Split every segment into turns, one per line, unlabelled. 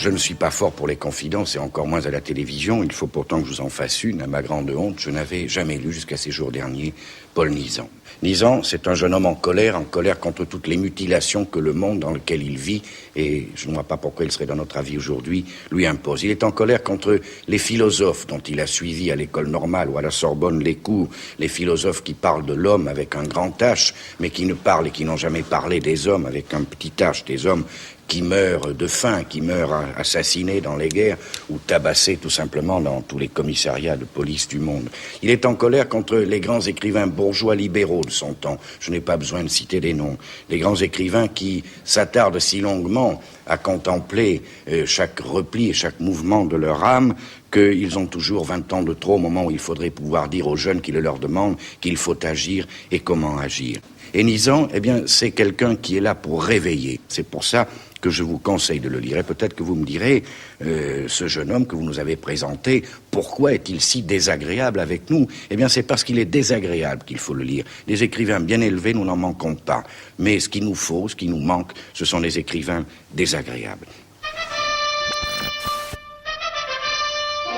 Je ne suis pas fort pour les confidences et encore moins à la télévision. Il faut pourtant que je vous en fasse une. À ma grande honte, je n'avais jamais lu jusqu'à ces jours derniers Paul Nizan. Nizan, c'est un jeune homme en colère contre toutes les mutilations que le monde dans lequel il vit, et je ne vois pas pourquoi il serait dans notre avis aujourd'hui, lui impose. Il est en colère contre les philosophes dont il a suivi à l'école normale ou à la Sorbonne les cours, les philosophes qui parlent de l'homme avec un grand H, mais qui ne parlent et qui n'ont jamais parlé des hommes avec un petit H, des hommes qui meurent de faim, qui meurent assassinés dans les guerres ou tabassés tout simplement dans tous les commissariats de police du monde. Il est en colère contre les grands écrivains bourgeois libéraux de son temps. Je n'ai pas besoin de citer des noms. Les grands écrivains qui s'attardent si longuement à contempler chaque repli et chaque mouvement de leur âme qu'ils ont toujours 20 ans de trop au moment où il faudrait pouvoir dire aux jeunes qui le leur demandent qu'il faut agir et comment agir. Et Nizan, eh bien, c'est quelqu'un qui est là pour réveiller. C'est pour ça que je vous conseille de le lire. Et peut-être que vous me direz, ce jeune homme que vous nous avez présenté, pourquoi est-il si désagréable avec nous? Eh bien, c'est parce qu'il est désagréable qu'il faut le lire. Des écrivains bien élevés, nous n'en manquons pas. Mais ce qu'il nous faut, ce qui nous manque, ce sont des écrivains désagréables.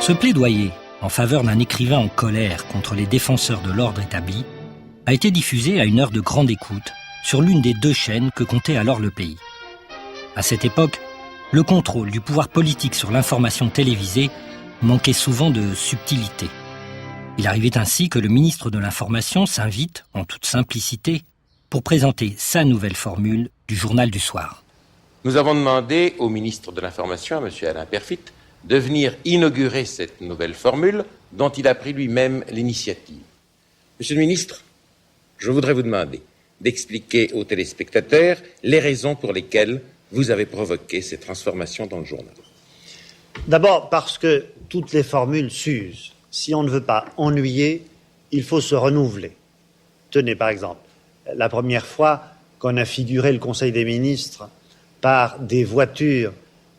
Ce plaidoyer en faveur d'un écrivain en colère contre les défenseurs de l'ordre établi a été diffusé à une heure de grande écoute sur l'une des deux chaînes que comptait alors le pays. À cette époque, le contrôle du pouvoir politique sur l'information télévisée manquait souvent de subtilité. Il arrivait ainsi que le ministre de l'Information s'invite, en toute simplicité, pour présenter sa nouvelle formule du journal du soir.
Nous avons demandé au ministre de l'Information, à M. Alain Peyrefitte, de venir inaugurer cette nouvelle formule dont il a pris lui-même l'initiative. Monsieur le ministre, je voudrais vous demander d'expliquer aux téléspectateurs les raisons pour lesquelles vous avez provoqué ces transformations dans le journal.
D'abord parce que toutes les formules s'usent. Si on ne veut pas ennuyer, il faut se renouveler. Tenez, par exemple, la première fois qu'on a figuré le Conseil des ministres par des voitures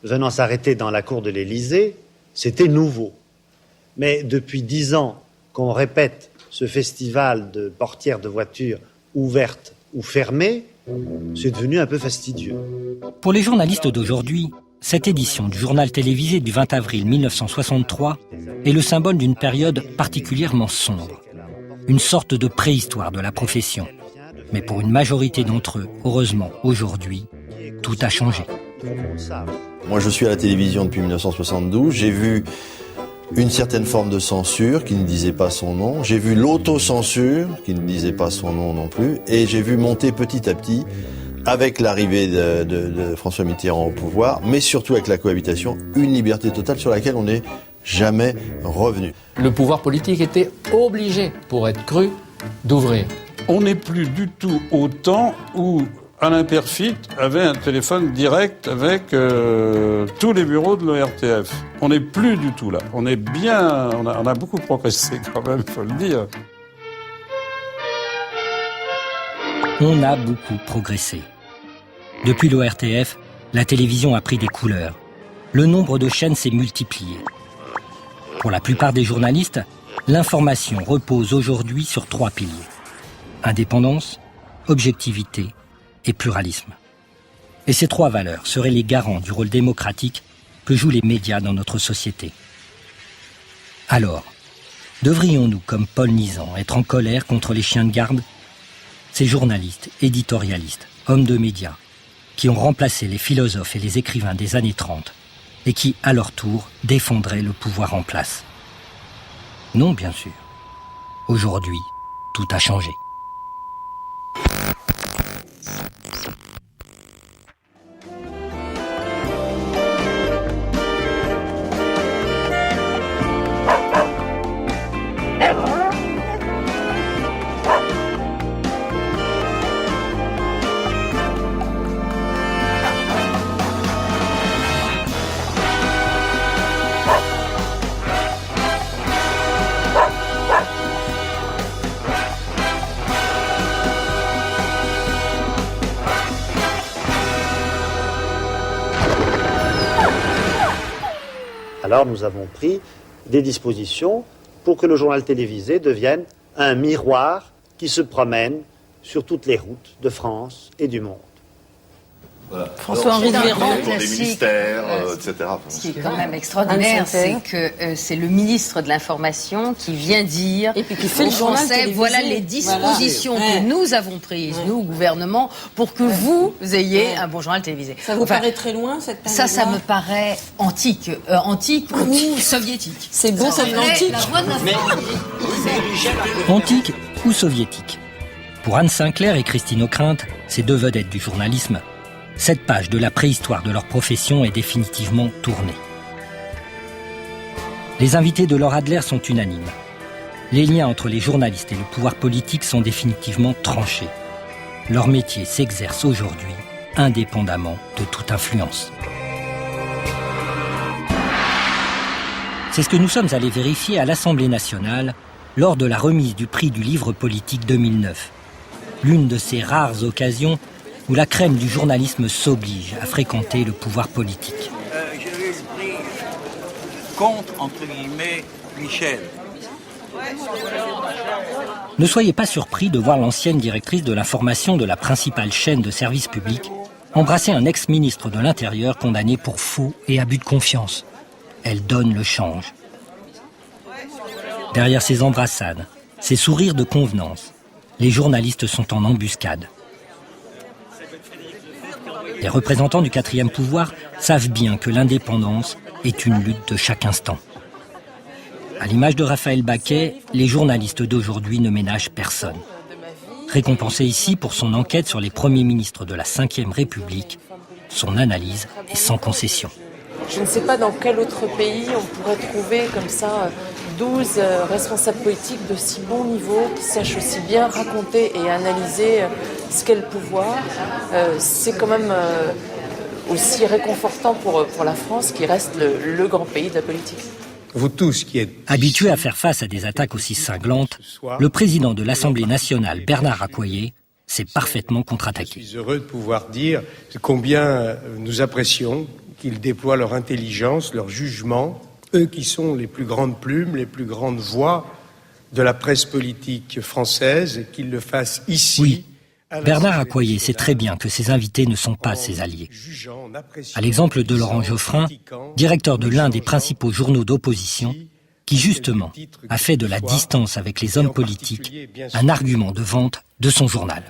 venant s'arrêter dans la cour de l'Élysée, c'était nouveau. Mais depuis 10 ans qu'on répète ce festival de portières de voitures ouvertes ou fermées, c'est devenu un peu fastidieux.
Pour les journalistes d'aujourd'hui, cette édition du journal télévisé du 20 avril 1963 est le symbole d'une période particulièrement sombre. Une sorte de préhistoire de la profession. Mais pour une majorité d'entre eux, heureusement, aujourd'hui, tout a changé.
Moi, je suis à la télévision depuis 1972. J'ai vu une certaine forme de censure qui ne disait pas son nom. J'ai vu l'autocensure qui ne disait pas son nom non plus. Et j'ai vu monter petit à petit, avec l'arrivée de François Mitterrand au pouvoir, mais surtout avec la cohabitation, une liberté totale sur laquelle on n'est jamais revenu.
Le pouvoir politique était obligé, pour être cru, d'ouvrir.
On n'est plus du tout au temps où Alain Peyrefitte avait un téléphone direct avec tous les bureaux de l'ORTF. On n'est plus du tout là. On est bien, on a beaucoup progressé quand même, il faut le dire.
On a beaucoup progressé. Depuis l'ORTF, la télévision a pris des couleurs. Le nombre de chaînes s'est multiplié. Pour la plupart des journalistes, l'information repose aujourd'hui sur 3 piliers. Indépendance, objectivité et pluralisme. Et ces 3 valeurs seraient les garants du rôle démocratique que jouent les médias dans notre société. Alors, devrions-nous, comme Paul Nizan, être en colère contre les chiens de garde? Ces journalistes, éditorialistes, hommes de médias, qui ont remplacé les philosophes et les écrivains des années 30 et qui, à leur tour, défendraient le pouvoir en place. Non, bien sûr. Aujourd'hui, tout a changé.
Alors nous avons pris des dispositions pour que le journal télévisé devienne un miroir qui se promène sur toutes les routes de France et du monde.
Voilà.
François-Henri Véran,
pour des ministères, etc.
Ce qui est quand même extraordinaire, c'est que c'est le ministre de l'Information qui vient dire
et puis qui fait le journal
Français, voilà les dispositions que nous avons prises, nous, gouvernement, pour que vous ayez un bon journal télévisé.
Ça vous paraît très loin, cette période-là ?
Ça me paraît antique ou soviétique.
C'est beau, ça de l'antique.
Antique ou soviétique. Pour Anne Sinclair et Christine Ockrent, ces deux vedettes du journalisme, cette page de la préhistoire de leur profession est définitivement tournée. Les invités de Laure Adler sont unanimes. Les liens entre les journalistes et le pouvoir politique sont définitivement tranchés. Leur métier s'exerce aujourd'hui indépendamment de toute influence. C'est ce que nous sommes allés vérifier à l'Assemblée nationale lors de la remise du prix du livre politique 2009. L'une de ces rares occasions où la crème du journalisme s'oblige à fréquenter le pouvoir politique.
J'ai eu le prix contre, entre guillemets, Michel.
Ne soyez pas surpris de voir l'ancienne directrice de l'information de la principale chaîne de service public embrasser un ex-ministre de l'Intérieur condamné pour faux et abus de confiance. Elle donne le change. Derrière ces embrassades, ces sourires de convenance, les journalistes sont en embuscade. Les représentants du quatrième pouvoir savent bien que l'indépendance est une lutte de chaque instant. À l'image de Raphaël Baquet, les journalistes d'aujourd'hui ne ménagent personne. Récompensé ici pour son enquête sur les premiers ministres de la Ve République, son analyse est sans concession.
Je ne sais pas dans quel autre pays on pourrait trouver comme ça 12 responsables politiques de si bon niveau, qui sachent aussi bien raconter et analyser ce qu'est le pouvoir. C'est quand même aussi réconfortant pour la France, qui reste le grand pays de la politique.
Vous tous qui êtes
habitués à faire face à des attaques aussi cinglantes, le président de l'Assemblée nationale, Bernard Accoyer, s'est parfaitement contre-attaqué.
Je suis heureux de pouvoir dire combien nous apprécions qu'ils déploient leur intelligence, leur jugement, eux qui sont les plus grandes plumes, les plus grandes voix de la presse politique française, et qu'ils le fassent ici.
Oui, Bernard Accoyer sait très bien que ses invités ne sont pas ses alliés. À l'exemple de Laurent Geoffrin, directeur de l'un des principaux journaux d'opposition, qui justement a fait de la distance avec les hommes politiques un argument de vente de son journal.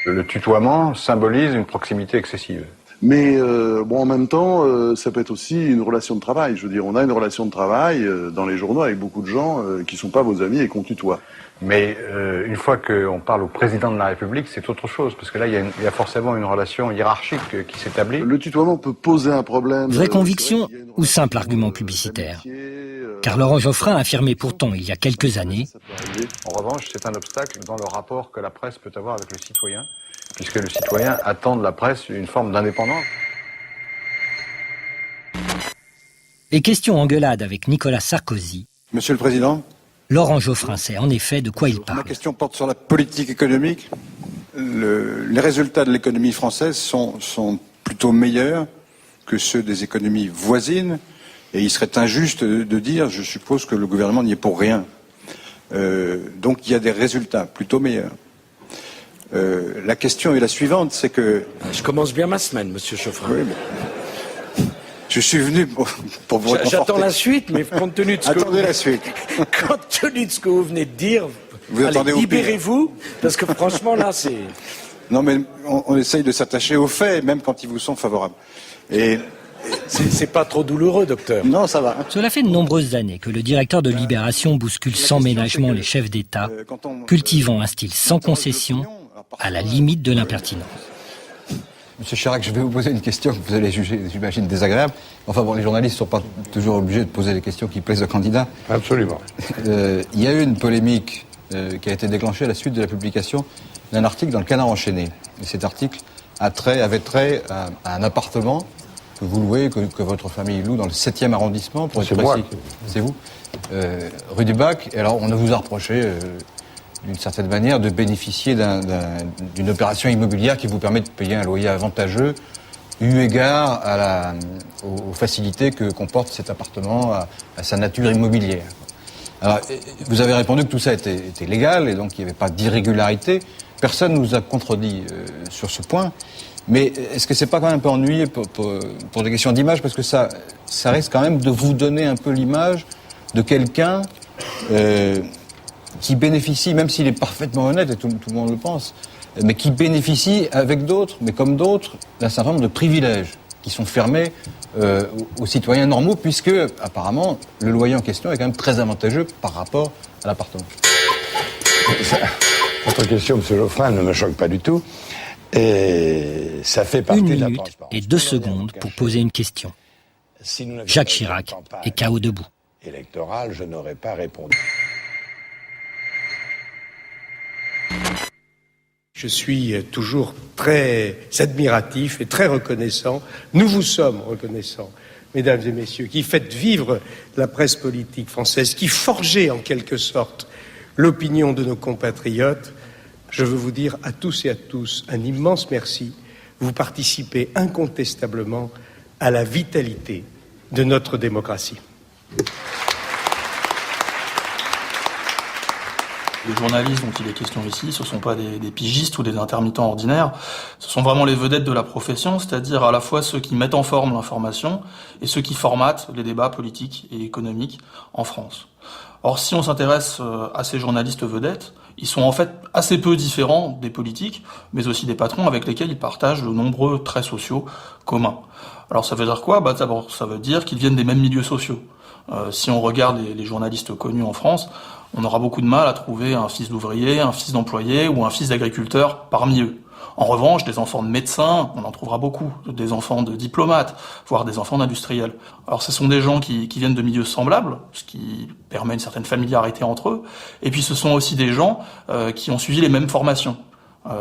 Le tutoiement symbolise une proximité excessive.
Mais en même temps, ça peut être aussi une relation de travail. Je veux dire, on a une relation de travail dans les journaux avec beaucoup de gens qui ne sont pas vos amis et qu'on tutoie.
Mais une fois qu'on parle au président de la République, c'est autre chose, parce que là, il y a forcément une relation hiérarchique qui s'établit.
Le tutoiement peut poser un problème.
Vraie conviction ou simple argument publicitaire ? Car Laurent Geoffrin affirmait pourtant il y a quelques années...
En revanche, c'est un obstacle dans le rapport que la presse peut avoir avec le citoyen, puisque le citoyen attend de la presse une forme d'indépendance.
Et question engueulade avec Nicolas Sarkozy.
Monsieur le Président,
Laurent Geoffrin sait en effet de quoi il parle.
ma question porte sur la politique économique. Les résultats de l'économie française sont plutôt meilleurs que ceux des économies voisines, et il serait injuste de dire, je suppose, que le gouvernement n'y est pour rien. Donc il y a des résultats plutôt meilleurs. La question est la suivante, c'est que...
Je commence bien ma semaine, monsieur Geoffrin.
Oui, mais... Je suis venu pour vous réconforter.
J'attends la suite, mais compte tenu de ce
Attendez la suite.
Compte tenu de ce que vous venez de dire,
allez,
libérez-vous, parce que franchement, là, c'est...
Non, mais on essaye de s'attacher aux faits, même quand ils vous sont favorables. Et...
C'est pas trop douloureux, docteur.
Non, ça va.
Cela fait de nombreuses années que le directeur de Libération bouscule sans ménagement les chefs d'État, cultivant un style sans concession, à la limite de l'impertinence.
Monsieur Chirac, je vais vous poser une question que vous allez juger, j'imagine, désagréable. Enfin bon, les journalistes ne sont pas toujours obligés de poser des questions qui plaisent au candidat.
Absolument.
Il y a eu une polémique qui a été déclenchée à la suite de la publication d'un article dans le Canard enchaîné. Et cet article avait trait à un appartement que vous louez, que votre famille loue dans le 7e arrondissement, pour être précis. C'est vous. Rue du Bac. Et alors, on vous a reproché, d'une certaine manière, de bénéficier d'une opération immobilière qui vous permet de payer un loyer avantageux, eu égard aux facilités que comporte cet appartement, à sa nature immobilière. Alors, vous avez répondu que tout ça était légal et donc il n'y avait pas d'irrégularité. Personne ne nous a contredit sur ce point. Mais est-ce que c'est pas quand même un peu ennuyeux pour des questions d'image, parce que ça risque quand même de vous donner un peu l'image de quelqu'un qui bénéficie, même s'il est parfaitement honnête, et tout le monde le pense, mais qui bénéficie avec d'autres, mais comme d'autres, d'un certain nombre de privilèges qui sont fermés aux citoyens normaux, puisque apparemment le loyer en question est quand même très avantageux par rapport à l'appartement.
Votre question, M. Geoffrin, ne me choque pas du tout. Et ça fait partie de la
1 minute et 2 secondes pour poser une question. Jacques Chirac est KO debout.
Électoral, je n'aurais pas répondu.
Je suis toujours très admiratif et très reconnaissant. Nous vous sommes reconnaissants, mesdames et messieurs, qui faites vivre la presse politique française, qui forgez en quelque sorte l'opinion de nos compatriotes. Je veux vous dire à tous et à tous un immense merci. Vous participez incontestablement à la vitalité de notre démocratie.
Les journalistes dont il est question ici, ce ne sont pas des pigistes ou des intermittents ordinaires, ce sont vraiment les vedettes de la profession, c'est-à-dire à la fois ceux qui mettent en forme l'information et ceux qui formatent les débats politiques et économiques en France. Or, si on s'intéresse à ces journalistes vedettes, ils sont en fait assez peu différents des politiques, mais aussi des patrons avec lesquels ils partagent de nombreux traits sociaux communs. Alors ça veut dire quoi ? D'abord, ça veut dire qu'ils viennent des mêmes milieux sociaux. Si on regarde les journalistes connus en France, on aura beaucoup de mal à trouver un fils d'ouvrier, un fils d'employé ou un fils d'agriculteur parmi eux. En revanche, des enfants de médecins, on en trouvera beaucoup, des enfants de diplomates, voire des enfants d'industriels. Alors ce sont des gens qui viennent de milieux semblables, ce qui permet une certaine familiarité entre eux, et puis ce sont aussi des gens qui ont suivi les mêmes formations.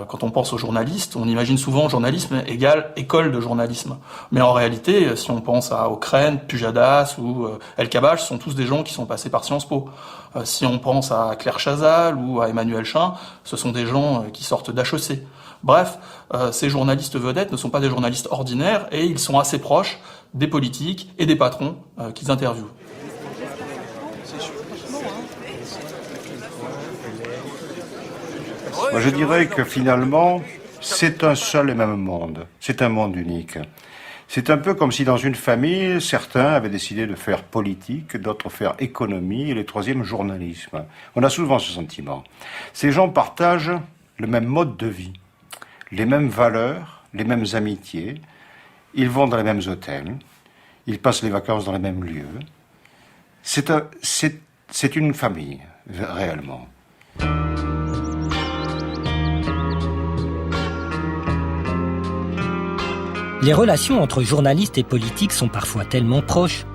Quand on pense aux journalistes, on imagine souvent journalisme égale école de journalisme. Mais en réalité, si on pense à Ockrent, Pujadas ou El Kabbach, ce sont tous des gens qui sont passés par Sciences Po. Si on pense à Claire Chazal ou à Emmanuel Chin, ce sont des gens qui sortent d'HEC. Bref, ces journalistes vedettes ne sont pas des journalistes ordinaires et ils sont assez proches des politiques et des patrons qu'ils interviewent.
Moi, je dirais que finalement, c'est un seul et même monde. C'est un monde unique. C'est un peu comme si dans une famille, certains avaient décidé de faire politique, d'autres faire économie, et les troisièmes journalisme. On a souvent ce sentiment. Ces gens partagent le même mode de vie, les mêmes valeurs, les mêmes amitiés. Ils vont dans les mêmes hôtels, ils passent les vacances dans les mêmes lieux. C'est une famille, réellement.
Les relations entre journalistes et politiques sont parfois tellement proches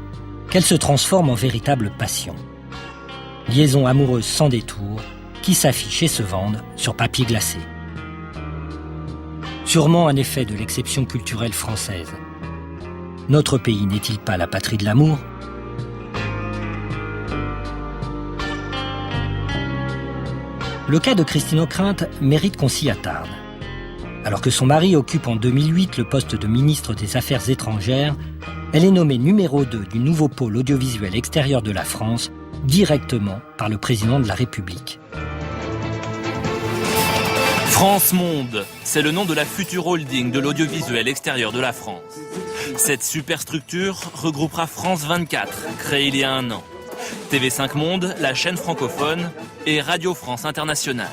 qu'elles se transforment en véritable passion. Liaison amoureuse sans détour qui s'affiche et se vendent sur papier glacé. Sûrement un effet de l'exception culturelle française. Notre pays n'est-il pas la patrie de l'amour ? Le cas de Christine Ockrent mérite qu'on s'y attarde. Alors que son mari occupe en 2008 le poste de ministre des Affaires étrangères, elle est nommée numéro 2 du nouveau pôle audiovisuel extérieur de la France, directement par le président de la République.
France Monde, c'est le nom de la future holding de l'audiovisuel extérieur de la France. Cette superstructure regroupera France 24, créée il y a 1 an, TV5 Monde, la chaîne francophone, et Radio France Internationale.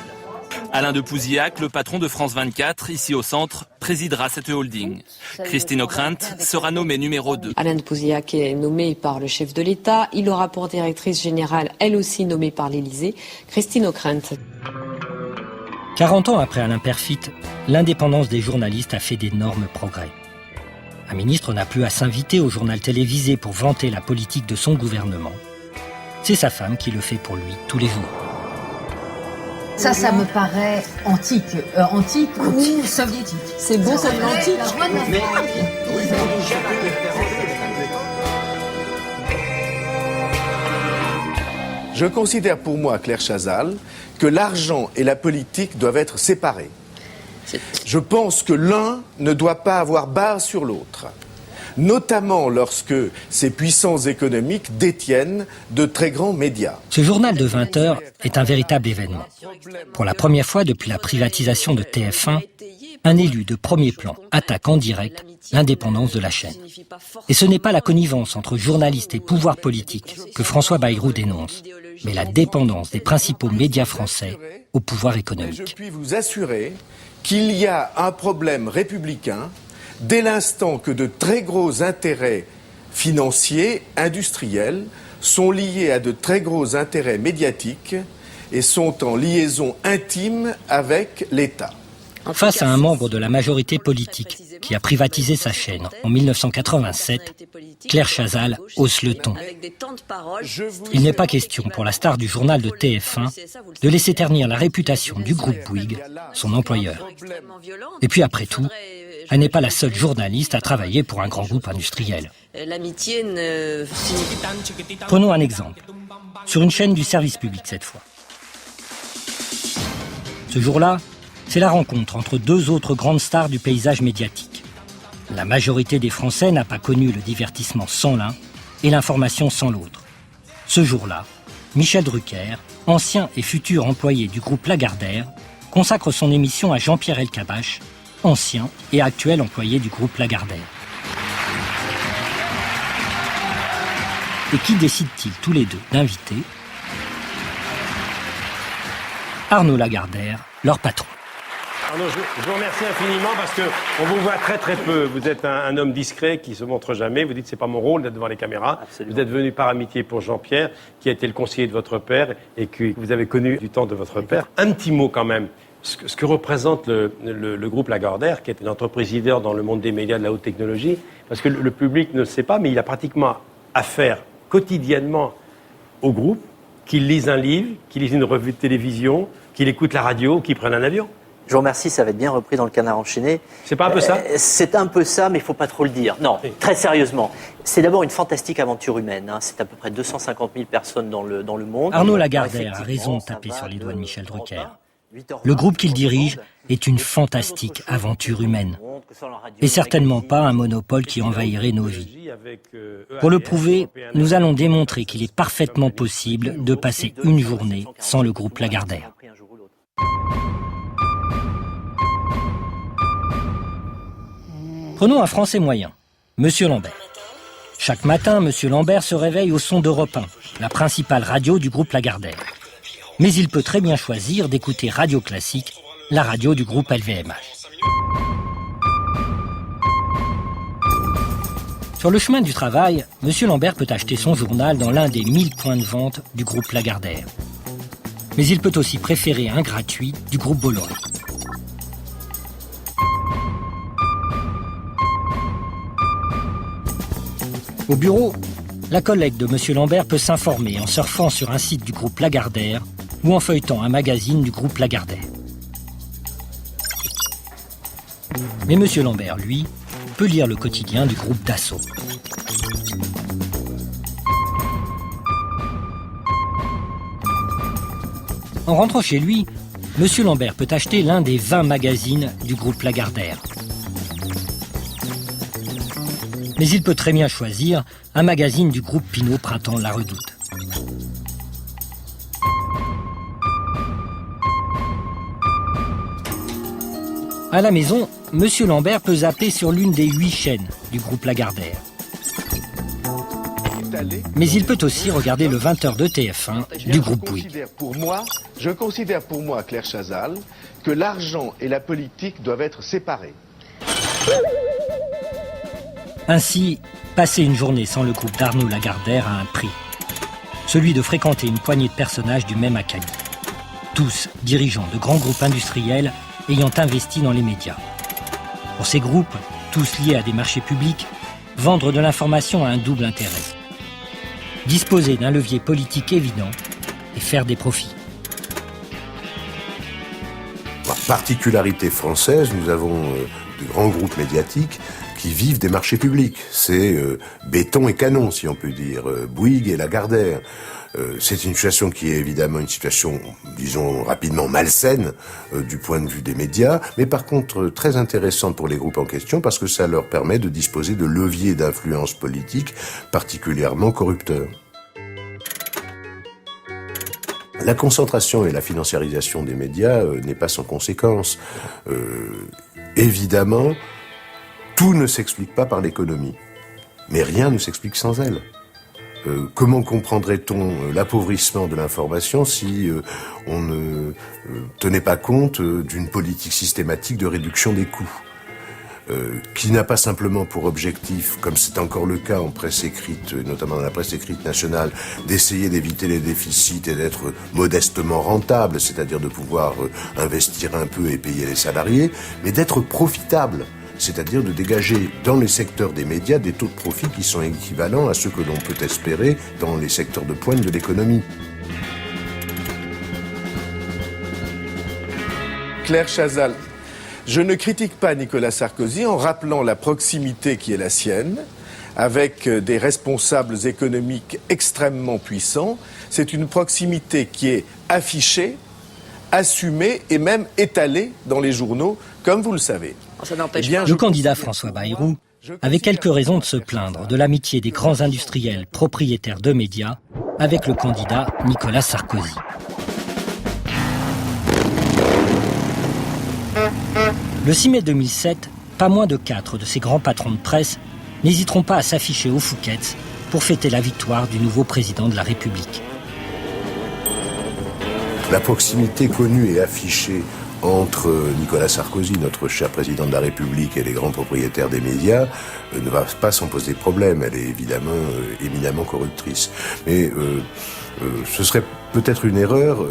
Alain de Pouzillac, le patron de France 24, ici au centre, présidera cette holding. Christine Ockrent sera nommée numéro 2.
Alain de Pouzillac est nommé par le chef de l'État. Il aura pour directrice générale, elle aussi nommée par l'Élysée, Christine Ockrent.
40 ans après Alain Peyrefitte, l'indépendance des journalistes a fait d'énormes progrès. Un ministre n'a plus à s'inviter au journal télévisé pour vanter la politique de son gouvernement. C'est sa femme qui le fait pour lui tous les jours.
Ça me paraît antique ou soviétique.
C'est beau, ça de l'antique.
Je considère pour moi, Claire Chazal, que l'argent et la politique doivent être séparés. Je pense que l'un ne doit pas avoir base sur l'autre. notamment lorsque ces puissances économiques détiennent de très grands médias.
Ce journal de 20 heures est un véritable événement. Pour la première fois depuis la privatisation de TF1, un élu de premier plan attaque en direct l'indépendance de la chaîne. Et ce n'est pas la connivence entre journalistes et pouvoir politique que François Bayrou dénonce, mais la dépendance des principaux médias français au pouvoir économique.
Je puis vous assurer qu'il y a un problème républicain dès l'instant que de très gros intérêts financiers, industriels, sont liés à de très gros intérêts médiatiques et sont en liaison intime avec l'État.
Face à un membre de la majorité politique qui a privatisé sa chaîne en 1987, Claire Chazal hausse le ton. Il n'est pas question pour la star du journal de TF1 de laisser ternir la réputation du groupe Bouygues, son employeur. Et puis après tout, elle n'est pas la seule journaliste à travailler pour un grand groupe industriel. Prenons un exemple, sur une chaîne du service public cette fois. Ce jour-là, c'est la rencontre entre deux autres grandes stars du paysage médiatique. La majorité des Français n'a pas connu le divertissement sans l'un et l'information sans l'autre. Ce jour-là, Michel Drucker, ancien et futur employé du groupe Lagardère, consacre son émission à Jean-Pierre Elkabbach, ancien et actuel employé du groupe Lagardère. Et qui décident-ils tous les deux d'inviter ? Arnaud Lagardère, leur patron.
Arnaud, je vous remercie infiniment parce qu'on vous voit très très peu. Vous êtes un homme discret qui se montre jamais. Vous dites c'est pas mon rôle d'être devant les caméras. Absolument. Vous êtes venu par amitié pour Jean-Pierre, qui a été le conseiller de votre père et que vous avez connu du temps de votre père. Un petit mot quand même. Ce que représente le groupe Lagardère, qui est une entreprise leader dans le monde des médias de la haute technologie, parce que le public ne le sait pas, mais il a pratiquement affaire quotidiennement au groupe, qu'il lise un livre, qu'il lise une revue de télévision, qu'il écoute la radio, qu'il prenne un avion.
Je vous remercie, ça va être bien repris dans le Canard enchaîné.
C'est pas un peu ça ?
C'est un peu ça, mais il ne faut pas trop le dire. Non, très sérieusement. C'est d'abord une fantastique aventure humaine. Hein. C'est à peu près 250 000 personnes dans le monde.
Arnaud Lagardère a raison de taper sur les doigts de Michel Drucker. Le groupe qu'il dirige est une fantastique aventure humaine. Et certainement pas un monopole qui envahirait nos vies. Pour le prouver, nous allons démontrer qu'il est parfaitement possible de passer une journée sans le groupe Lagardère. Prenons un Français moyen, Monsieur Lambert. Chaque matin, Monsieur Lambert se réveille au son d'Europe 1, la principale radio du groupe Lagardère. Mais il peut très bien choisir d'écouter Radio Classique, la radio du groupe LVMH. Sur le chemin du travail, Monsieur Lambert peut acheter son journal dans l'un des 1000 points de vente du groupe Lagardère. Mais il peut aussi préférer un gratuit du groupe Bolloré. Au bureau, la collègue de M. Lambert peut s'informer en surfant sur un site du groupe Lagardère ou en feuilletant un magazine du groupe Lagardère. Mais M. Lambert, lui, peut lire le quotidien du groupe Dassault. En rentrant chez lui, M. Lambert peut acheter l'un des 20 magazines du groupe Lagardère. Mais il peut très bien choisir un magazine du groupe Pinault Printemps La Redoute. À la maison, M. Lambert peut zapper sur l'une des 8 chaînes du groupe Lagardère. Mais il peut aussi regarder le 20h de TF1 du groupe Bouygues.
Je considère pour moi, Claire Chazal, que l'argent et la politique doivent être séparés.
Ainsi, passer une journée sans le groupe d'Arnaud Lagardère a un prix. Celui de fréquenter une poignée de personnages du même acabit. Tous dirigeants de grands groupes industriels ayant investi dans les médias. Pour ces groupes, tous liés à des marchés publics, vendre de l'information a un double intérêt. Disposer d'un levier politique évident et faire des profits.
particularité française, nous avons de grands groupes médiatiques qui vivent des marchés publics. C'est béton et canon, si on peut dire, Bouygues et Lagardère. C'est une situation qui est évidemment une situation, disons rapidement, malsaine du point de vue des médias, mais par contre très intéressante pour les groupes en question parce que ça leur permet de disposer de leviers d'influence politique particulièrement corrupteurs. La concentration et la financiarisation des médias n'est pas sans conséquence. Évidemment, tout ne s'explique pas par l'économie, mais rien ne s'explique sans elle. Comment comprendrait-on l'appauvrissement de l'information si on ne tenait pas compte d'une politique systématique de réduction des coûts qui n'a pas simplement pour objectif, comme c'est encore le cas en presse écrite, notamment dans la presse écrite nationale, d'essayer d'éviter les déficits et d'être modestement rentable, c'est-à-dire de pouvoir investir un peu et payer les salariés, mais d'être profitable, c'est-à-dire de dégager dans les secteurs des médias des taux de profit qui sont équivalents à ceux que l'on peut espérer dans les secteurs de pointe de l'économie.
Claire Chazal. Je ne critique pas Nicolas Sarkozy en rappelant la proximité qui est la sienne, avec des responsables économiques extrêmement puissants. C'est une proximité qui est affichée, assumée et même étalée dans les journaux, comme vous le savez.
Le candidat François Bayrou avait quelques raisons de se plaindre de l'amitié des grands industriels propriétaires de médias avec le candidat Nicolas Sarkozy. Le 6 mai 2007, pas moins de 4 de ces grands patrons de presse n'hésiteront pas à s'afficher au Fouquet's pour fêter la victoire du nouveau président de la République.
La proximité connue et affichée entre Nicolas Sarkozy, notre cher président de la République, et les grands propriétaires des médias ne va pas sans poser problème. Elle est évidemment éminemment corruptrice. Mais ce serait peut-être une erreur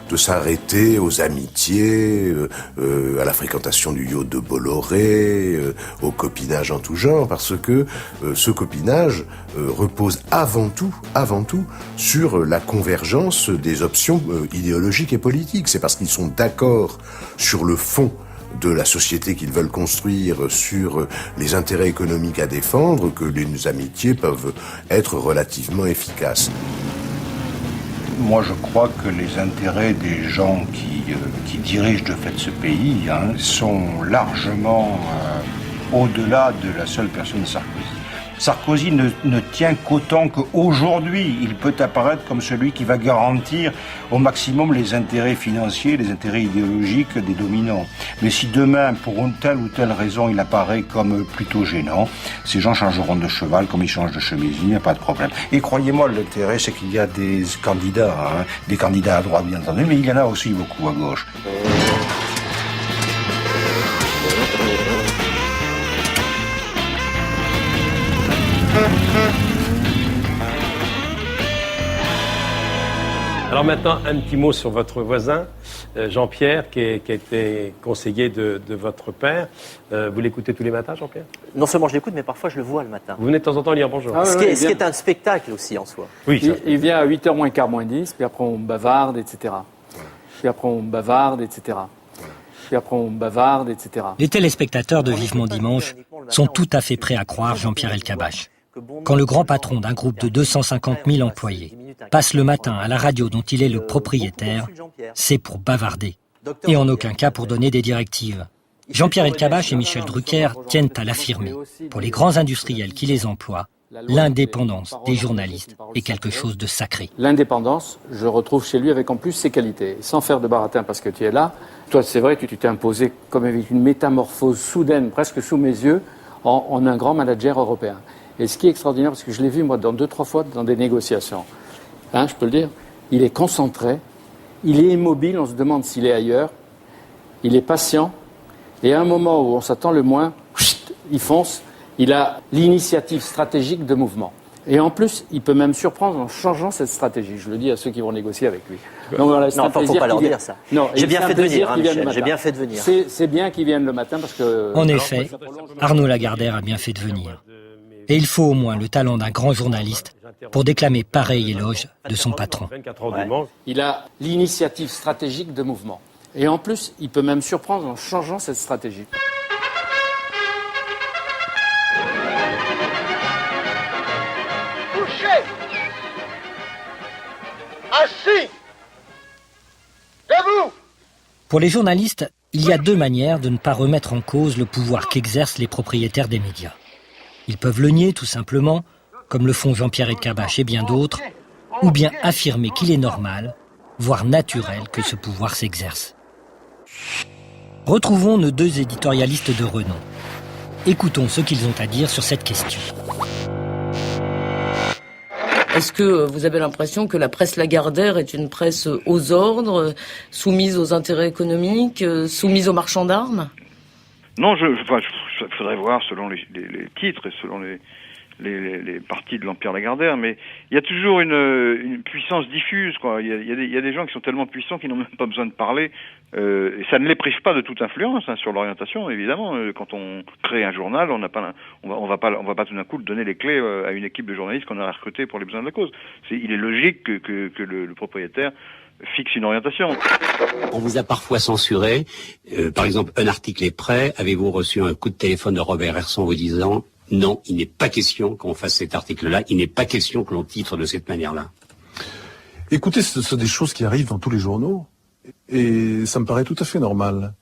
de s'arrêter aux amitiés, à la fréquentation du yacht de Bolloré, au copinage en tout genre, parce que ce copinage repose avant tout sur la convergence des options idéologiques et politiques. C'est parce qu'ils sont d'accord sur le fond de la société qu'ils veulent construire, sur les intérêts économiques à défendre, que les amitiés peuvent être relativement efficaces.
Moi, je crois que les intérêts des gens qui dirigent de fait ce pays sont largement au-delà de la seule personne Sarkozy. Sarkozy ne tient qu'autant qu'aujourd'hui, il peut apparaître comme celui qui va garantir au maximum les intérêts financiers, les intérêts idéologiques des dominants. Mais si demain, pour une telle ou telle raison, il apparaît comme plutôt gênant, ces gens changeront de cheval comme ils changent de chemise, il n'y a pas de problème. Et croyez-moi, l'intérêt, c'est qu'il y a des candidats à droite, bien entendu, mais il y en a aussi beaucoup à gauche.
Alors maintenant, un petit mot sur votre voisin, Jean-Pierre, qui a été conseiller de votre père. Vous l'écoutez tous les matins, Jean-Pierre?
Non seulement je l'écoute, mais parfois je le vois le matin.
Vous venez de temps en temps lire bonjour.
Ce qui est un spectacle aussi en soi.
Oui, il vient à 8h moins quart moins 10, puis après on bavarde, etc. Puis après on bavarde, etc. Puis après on bavarde, etc.
Les téléspectateurs de Vivement Dimanche sont tout à fait prêts à croire Jean-Pierre Elkabbach. Quand le grand patron d'un groupe de 250 000 employés passe le matin à la radio dont il est le propriétaire, c'est pour bavarder, et en aucun cas pour donner des directives. Jean-Pierre Elkabbach et Michel Drucker tiennent à l'affirmer. Pour les grands industriels qui les emploient, l'indépendance des journalistes est quelque chose de sacré.
L'indépendance, je retrouve chez lui avec en plus ses qualités. Sans faire de baratin parce que tu es là, toi c'est vrai que tu t'es imposé comme avec une métamorphose soudaine, presque sous mes yeux, en un grand manager européen. Et ce qui est extraordinaire, parce que je l'ai vu moi 2-3 fois dans des négociations, je peux le dire, il est concentré, il est immobile, on se demande s'il est ailleurs, il est patient, et à un moment où on s'attend le moins, il fonce, il a l'initiative stratégique de mouvement. Et en plus, il peut même surprendre en changeant cette stratégie. Je le dis à ceux qui vont négocier avec lui.
Donc, voilà, non, il ne faut pas leur dire ça.
Non,
j'ai bien fait de venir, Michel, j'ai bien fait de venir.
C'est bien qu'ils viennent le matin parce que...
En effet, Arnaud Lagardère a bien fait de venir. Et il faut au moins le talent d'un grand journaliste pour déclamer pareil éloge de son patron.
Il a l'initiative stratégique de mouvement. Et en plus, il peut même surprendre en changeant cette stratégie.
Couchez! Assis! Debout!
Pour les journalistes, il y a deux manières de ne pas remettre en cause le pouvoir qu'exercent les propriétaires des médias. Ils peuvent le nier tout simplement, comme le font Jean-Pierre Elkabbach et bien d'autres, ou bien affirmer qu'il est normal, voire naturel, que ce pouvoir s'exerce. Retrouvons nos deux éditorialistes de renom. Écoutons ce qu'ils ont à dire sur cette question.
Est-ce que vous avez l'impression que la presse Lagardère est une presse aux ordres, soumise aux intérêts économiques, soumise aux marchands d'armes?
Non, il faudrait voir selon les titres et selon les parties de l'Empire Lagardère, mais il y a toujours une puissance diffuse, quoi. Il y a des gens qui sont tellement puissants qu'ils n'ont même pas besoin de parler, et ça ne les prive pas de toute influence sur l'orientation, évidemment. Quand on crée un journal, on va pas tout d'un coup donner les clés à une équipe de journalistes qu'on a recrutés pour les besoins de la cause. Il est logique que le propriétaire fixe une orientation.
On vous a parfois censuré. Par exemple, un article est prêt. Avez-vous reçu un coup de téléphone de Robert Herson vous disant « Non, il n'est pas question qu'on fasse cet article-là, il n'est pas question que l'on titre de cette manière-là ».
Écoutez, ce sont des choses qui arrivent dans tous les journaux. Et ça me paraît tout à fait normal.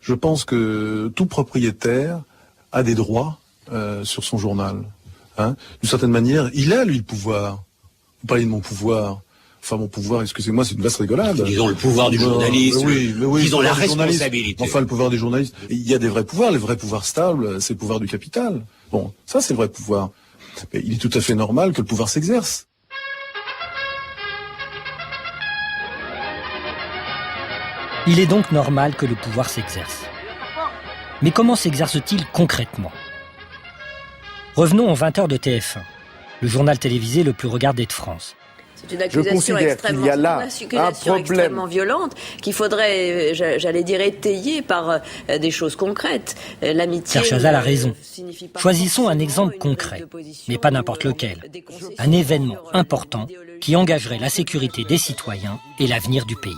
Je pense que tout propriétaire a des droits sur son journal. D'une certaine manière, il a, lui, le pouvoir. Vous parlez de mon pouvoir. Enfin, mon pouvoir, excusez-moi, c'est une vaste rigolade.
Disons le pouvoir du journaliste, disons la responsabilité.
Enfin, le pouvoir des journalistes. Il y a des vrais pouvoirs. Les vrais pouvoirs stables, c'est le pouvoir du capital. Bon, ça, c'est le vrai pouvoir. Mais il est tout à fait normal que le pouvoir s'exerce.
Il est donc normal que le pouvoir s'exerce. Mais comment s'exerce-t-il concrètement? Revenons aux 20h de TF1, le journal télévisé le plus regardé de France.
C'est une accusation extrêmement violente qu'il faudrait, j'allais dire, étayer par des choses concrètes. L'amitié.
Pierre Chazal a raison. Choisissons un exemple concret, mais pas n'importe lequel. Un événement important qui engagerait la sécurité des citoyens et l'avenir du pays.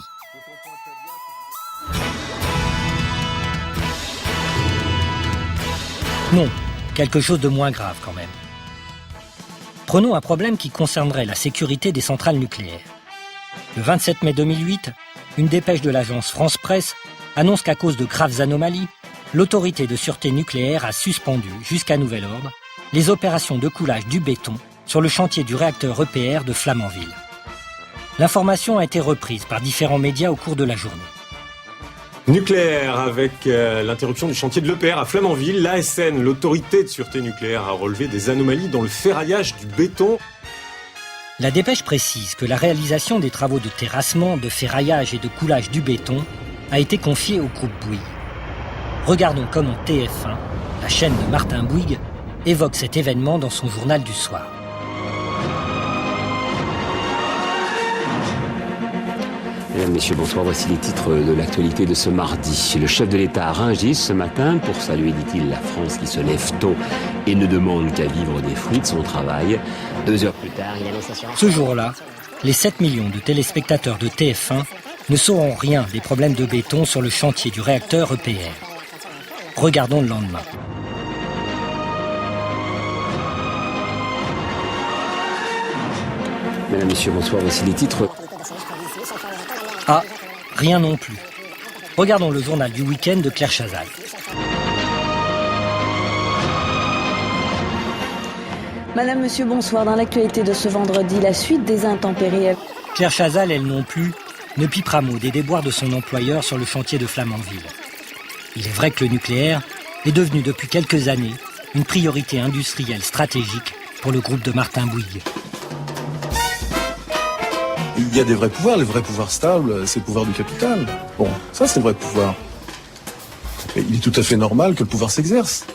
Non, quelque chose de moins grave quand même. Prenons un problème qui concernerait la sécurité des centrales nucléaires. Le 27 mai 2008, une dépêche de l'agence France Presse annonce qu'à cause de graves anomalies, l'autorité de sûreté nucléaire a suspendu, jusqu'à nouvel ordre, les opérations de coulage du béton sur le chantier du réacteur EPR de Flamanville. L'information a été reprise par différents médias au cours de la journée.
Nucléaire, avec l'interruption du chantier de l'EPR à Flamanville, l'ASN, l'autorité de sûreté nucléaire, a relevé des anomalies dans le ferraillage du béton.
La dépêche précise que la réalisation des travaux de terrassement, de ferraillage et de coulage du béton a été confiée au groupe Bouygues. Regardons comment TF1, la chaîne de Martin Bouygues, évoque cet événement dans son journal du soir.
Mesdames, Messieurs, bonsoir. Voici les titres de l'actualité de ce mardi. Le chef de l'État à Rungis ce matin pour saluer, dit-il, la France qui se lève tôt et ne demande qu'à vivre des fruits de son travail. 2 heures plus tard, il annonce assurance.
Ce jour-là, les 7 millions de téléspectateurs de TF1 ne sauront rien des problèmes de béton sur le chantier du réacteur EPR. Regardons le lendemain.
Mesdames, Messieurs, bonsoir. Voici les titres.
Ah, rien non plus. Regardons le journal du week-end de Claire Chazal.
Madame, monsieur, bonsoir. Dans l'actualité de ce vendredi, la suite des intempéries.
Claire Chazal, elle non plus, ne pipera mot des déboires de son employeur sur le chantier de Flamanville. Il est vrai que le nucléaire est devenu depuis quelques années une priorité industrielle stratégique pour le groupe de Martin Bouygues.
Il y a des vrais pouvoirs, les vrais pouvoirs stables, c'est le pouvoir du capital. Bon, ça c'est le vrai pouvoir. Mais il est tout à fait normal que le pouvoir s'exerce.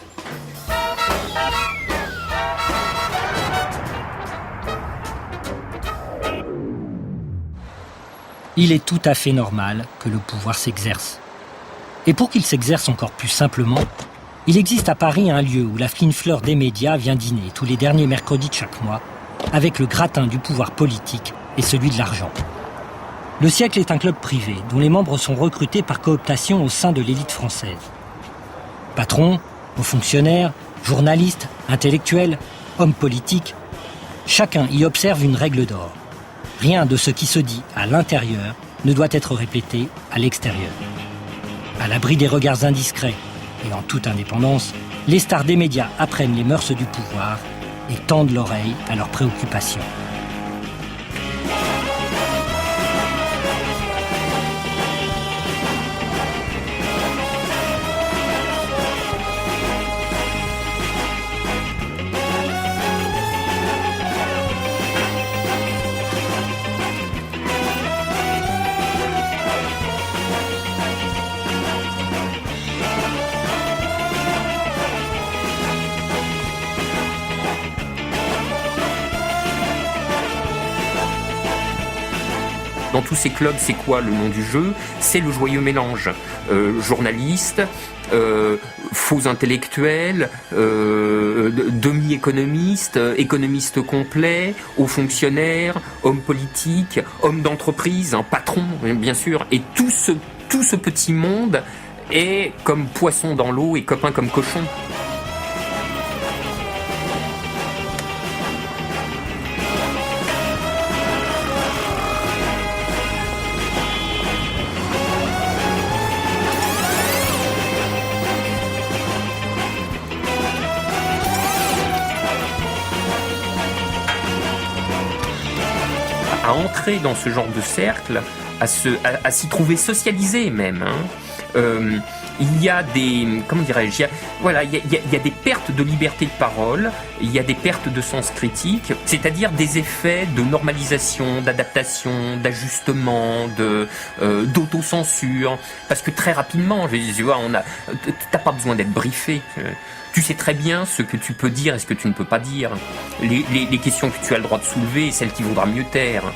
Il est tout à fait normal que le pouvoir s'exerce. Et pour qu'il s'exerce encore plus simplement, il existe à Paris un lieu où la fine fleur des médias vient dîner tous les derniers mercredis de chaque mois avec le gratin du pouvoir politique et celui de l'argent. Le Siècle est un club privé dont les membres sont recrutés par cooptation au sein de l'élite française. Patrons, hauts fonctionnaires, journalistes, intellectuels, hommes politiques, chacun y observe une règle d'or. Rien de ce qui se dit à l'intérieur ne doit être répété à l'extérieur. À l'abri des regards indiscrets et en toute indépendance, les stars des médias apprennent les mœurs du pouvoir et tendent l'oreille à leurs préoccupations.
Dans tous ces clubs, c'est quoi le nom du jeu? C'est le joyeux mélange. Journalistes, faux intellectuels, demi-économistes, économistes complets, hauts fonctionnaires, hommes politiques, hommes d'entreprise, patrons, bien sûr. Et tout ce petit monde est comme poisson dans l'eau et copain comme cochon. À entrer dans ce genre de cercle, à s'y trouver socialisé même. Il y a des, comment dirais-je, il y a des pertes de liberté de parole, il y a des pertes de sens critique, c'est-à-dire des effets de normalisation, d'adaptation, d'ajustement, d'autocensure, parce que très rapidement, tu vois, t'as pas besoin d'être briefé. Tu sais très bien ce que tu peux dire et ce que tu ne peux pas dire. Les questions que tu as le droit de soulever et celles qu'il vaudra mieux taire.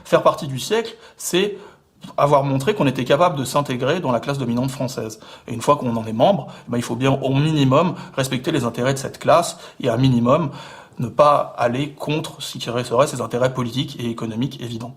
Faire partie du siècle, c'est avoir montré qu'on était capable de s'intégrer dans la classe dominante française. Et une fois qu'on en est membre, il faut bien au minimum respecter les intérêts de cette classe et à minimum ne pas aller contre ce qui serait ses intérêts politiques et économiques évidents.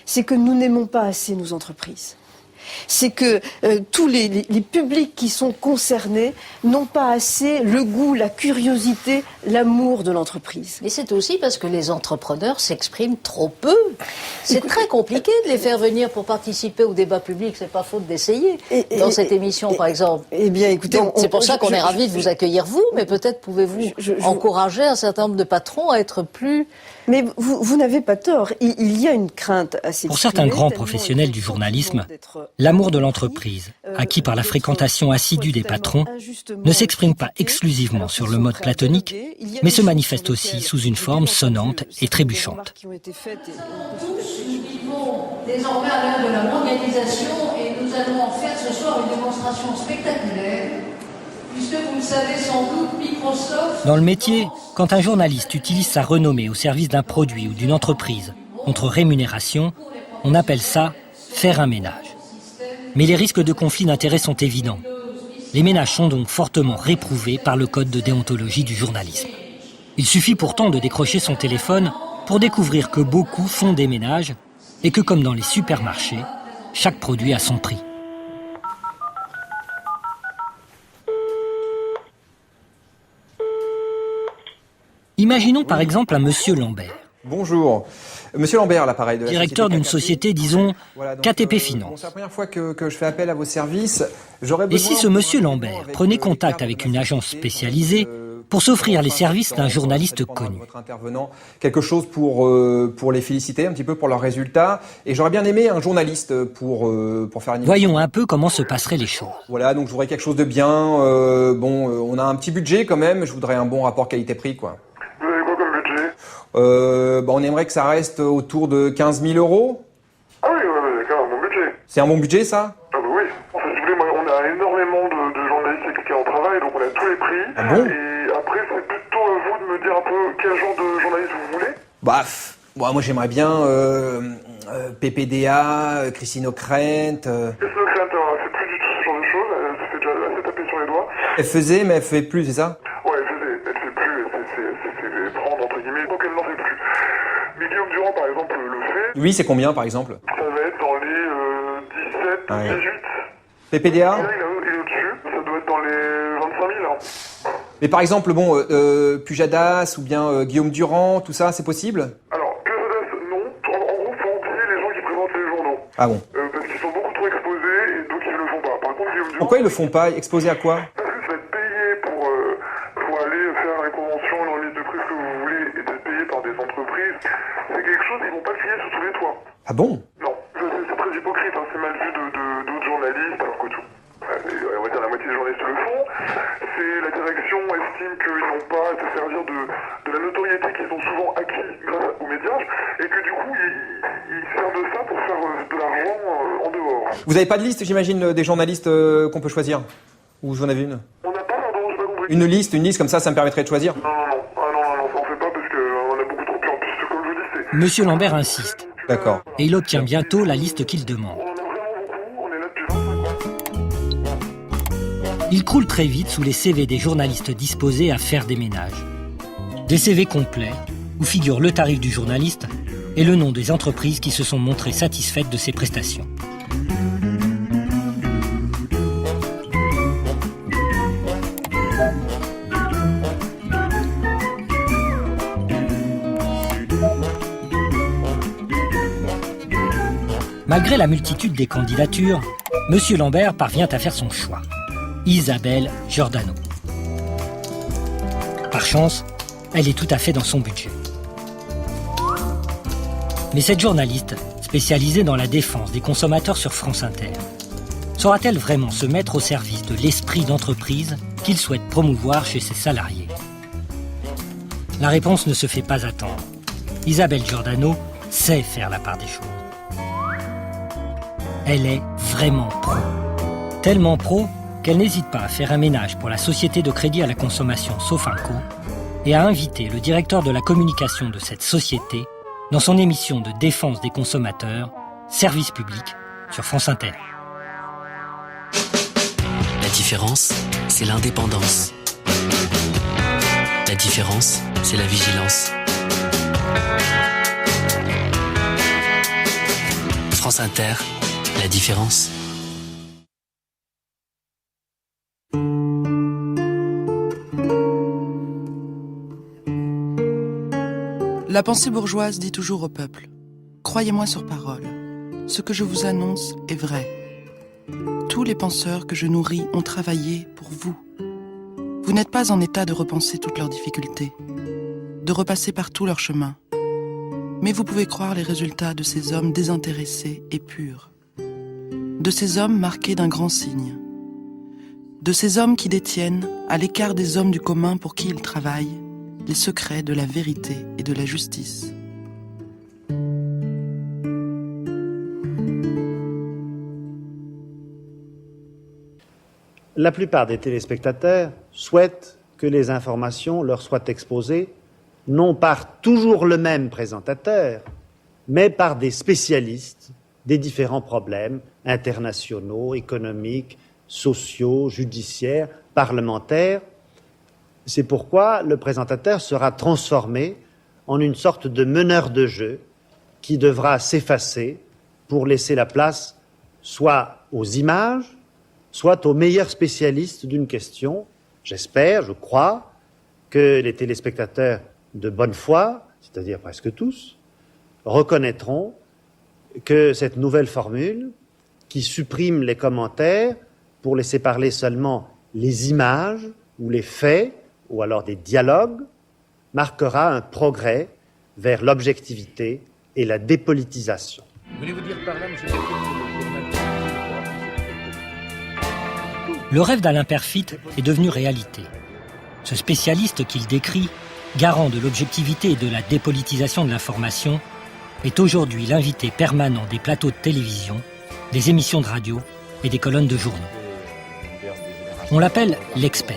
C'est que nous n'aimons pas assez nos entreprises. C'est que tous les publics qui sont concernés n'ont pas assez le goût, la curiosité, l'amour de l'entreprise.
Mais c'est aussi parce que les entrepreneurs s'expriment trop peu. C'est très compliqué de les faire venir pour participer au débat public. C'est pas faute d'essayer. Dans cette émission, par exemple.
Eh bien, écoutez,
c'est pour ça qu'on est ravis de vous accueillir, vous, mais peut-être pouvez-vous encourager un certain nombre de patrons à être plus...
Mais vous n'avez pas tort. Il y a une crainte à s'exprimer.
Pour certains grands professionnels du journalisme, l'amour de l'entreprise, acquis par la fréquentation assidue des patrons, ne s'exprime pas exclusivement sur le mode platonique, mais se manifeste aussi sous une forme sonnante et trébuchante.
Tous, nous vivons désormais à l'ère de la mondialisation et nous allons en faire ce soir une démonstration spectaculaire. Puisque vous le savez sans doute, Microsoft...
Dans le métier, quand un journaliste utilise sa renommée au service d'un produit ou d'une entreprise contre rémunération, on appelle ça faire un ménage. Mais les risques de conflit d'intérêts sont évidents. Les ménages sont donc fortement réprouvés par le code de déontologie du journalisme. Il suffit pourtant de décrocher son téléphone pour découvrir que beaucoup font des ménages et que, comme dans les supermarchés, chaque produit a son prix. Imaginons par exemple un monsieur Lambert.
Bonjour. Monsieur Lambert, l'appareil de la
directeur d'une société, disons, KTP Finance.
C'est la première fois que je fais appel à vos services.
Et si ce monsieur Lambert prenait contact avec une agence spécialisée pour s'offrir les services d'un journaliste connu.
Votre intervenant, quelque chose pour les féliciter un petit peu pour leurs résultats. Et j'aurais bien aimé un journaliste pour faire une émission.
Voyons un peu comment se passeraient les choses.
Voilà, donc je voudrais quelque chose de bien. On a un petit budget quand même. Je voudrais un bon rapport qualité-prix, quoi.
Vous avez quoi comme budget
On aimerait que ça reste autour de 15 000 euros.
Ah oui, d'accord, un bon budget.
C'est un bon budget, ça?
Ah bah oui. En fait, si vous voulez, on a énormément de journalistes qui en travaillent, donc on a tous les prix.
Ah bon?
Et après, c'est plutôt à vous de me dire un peu quel genre de journaliste vous voulez.
Moi j'aimerais bien PPDA, Christine O'Krent.
Christine O'Krent, c'est plus du tout ce genre de choses, elle se fait déjà assez taper sur les doigts.
Elle faisait, mais elle fait plus, c'est ça?
Ouais, elle fait plus, elle fait prendre, entre guillemets, donc elle n'en fait plus. Mais Guillaume Durand, par exemple, le fait.
Lui, c'est combien, par exemple?
Ça va être dans les 17, 18.
PPDA?
Il est au-dessus, ça doit être dans les 25 000. Hein.
Mais par exemple, Pujadas ou bien Guillaume Durand, tout ça, c'est possible?
Alors, Pujadas, non. En gros, faut oublier les gens qui présentent les journaux.
Ah bon?
Parce qu'ils sont beaucoup trop exposés et donc ils le font pas. Par contre, Guillaume Durand...
Pourquoi ils le font pas? Exposé à quoi?
Parce que ça va être payé pour aller faire les conventions, une remise de prix, ce que vous voulez, et d'être payé par des entreprises. C'est quelque chose qu'ils vont pas crier sur tous les toits.
Ah bon?
Non, c'est très hypocrite, hein. C'est mal vu d'autres journalistes, alors que tout... on va dire la moitié des journalistes le font. C'est la direction estime qu'ils n'ont pas à se servir de la notoriété qu'ils ont souvent acquis grâce aux médias, et que du coup, ils servent de ça pour faire de l'argent en dehors.
Vous avez pas de liste, j'imagine, des journalistes qu'on peut choisir? Ou vous en avez une?
On n'a pas, pardon, j'ai pas compris.
Une liste comme ça me permettrait de choisir?
Non, ça en fait pas parce qu'on a beaucoup trop peur. En plus, comme je vous dis, c'est...
Monsieur Lambert insiste.
D'accord.
Et il obtient bientôt la liste qu'il demande. Il croule très vite sous les CV des journalistes disposés à faire des ménages. Des CV complets, où figure le tarif du journaliste et le nom des entreprises qui se sont montrées satisfaites de ses prestations. Malgré la multitude des candidatures, Monsieur Lambert parvient à faire son choix. Isabelle Giordano. Par chance, elle est tout à fait dans son budget. Mais cette journaliste, spécialisée dans la défense des consommateurs sur France Inter, saura-t-elle vraiment se mettre au service de l'esprit d'entreprise qu'il souhaite promouvoir chez ses salariés? La réponse ne se fait pas attendre. Isabelle Giordano sait faire la part des choses. Elle est vraiment pro. Tellement pro qu'elle n'hésite pas à faire un ménage pour la société de crédit à la consommation Sofinco et à inviter le directeur de la communication de cette société dans son émission de défense des consommateurs, Service public, sur France Inter.
La différence, c'est l'indépendance. La différence, c'est la vigilance. France Inter, la différence.
La pensée bourgeoise dit toujours au peuple « Croyez-moi sur parole, ce que je vous annonce est vrai. Tous les penseurs que je nourris ont travaillé pour vous. Vous n'êtes pas en état de repenser toutes leurs difficultés, de repasser par tous leurs chemins. Mais vous pouvez croire les résultats de ces hommes désintéressés et purs, de ces hommes marqués d'un grand signe, de ces hommes qui détiennent, à l'écart des hommes du commun pour qui ils travaillent, les secrets de la vérité et de la justice.
La plupart des téléspectateurs souhaitent que les informations leur soient exposées, non par toujours le même présentateur, mais par des spécialistes des différents problèmes internationaux, économiques, sociaux, judiciaires, parlementaires. C'est pourquoi le présentateur sera transformé en une sorte de meneur de jeu qui devra s'effacer pour laisser la place soit aux images, soit aux meilleurs spécialistes d'une question. J'espère, je crois, que les téléspectateurs de bonne foi, c'est-à-dire presque tous, reconnaîtront que cette nouvelle formule, qui supprime les commentaires pour laisser parler seulement les images ou les faits ou alors des dialogues, marquera un progrès vers l'objectivité et la dépolitisation.
Voulez-vous dire par là, monsieur Le rêve d'Alain Perfit est devenu réalité. Ce spécialiste qu'il décrit, garant de l'objectivité et de la dépolitisation de l'information, est aujourd'hui l'invité permanent des plateaux de télévision, des émissions de radio et des colonnes de journaux. On l'appelle l'expert.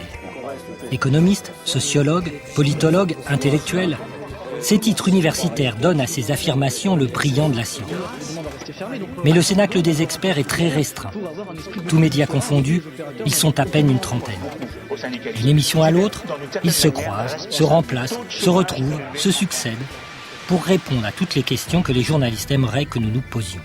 Économiste, sociologue, politologue, intellectuel, ces titres universitaires donnent à ses affirmations le brillant de la science. Mais le cénacle des experts est très restreint. Tous médias confondus, ils sont à peine une trentaine. D'une émission à l'autre, ils se croisent, se remplacent, se retrouvent, se succèdent, pour répondre à toutes les questions que les journalistes aimeraient que nous nous posions.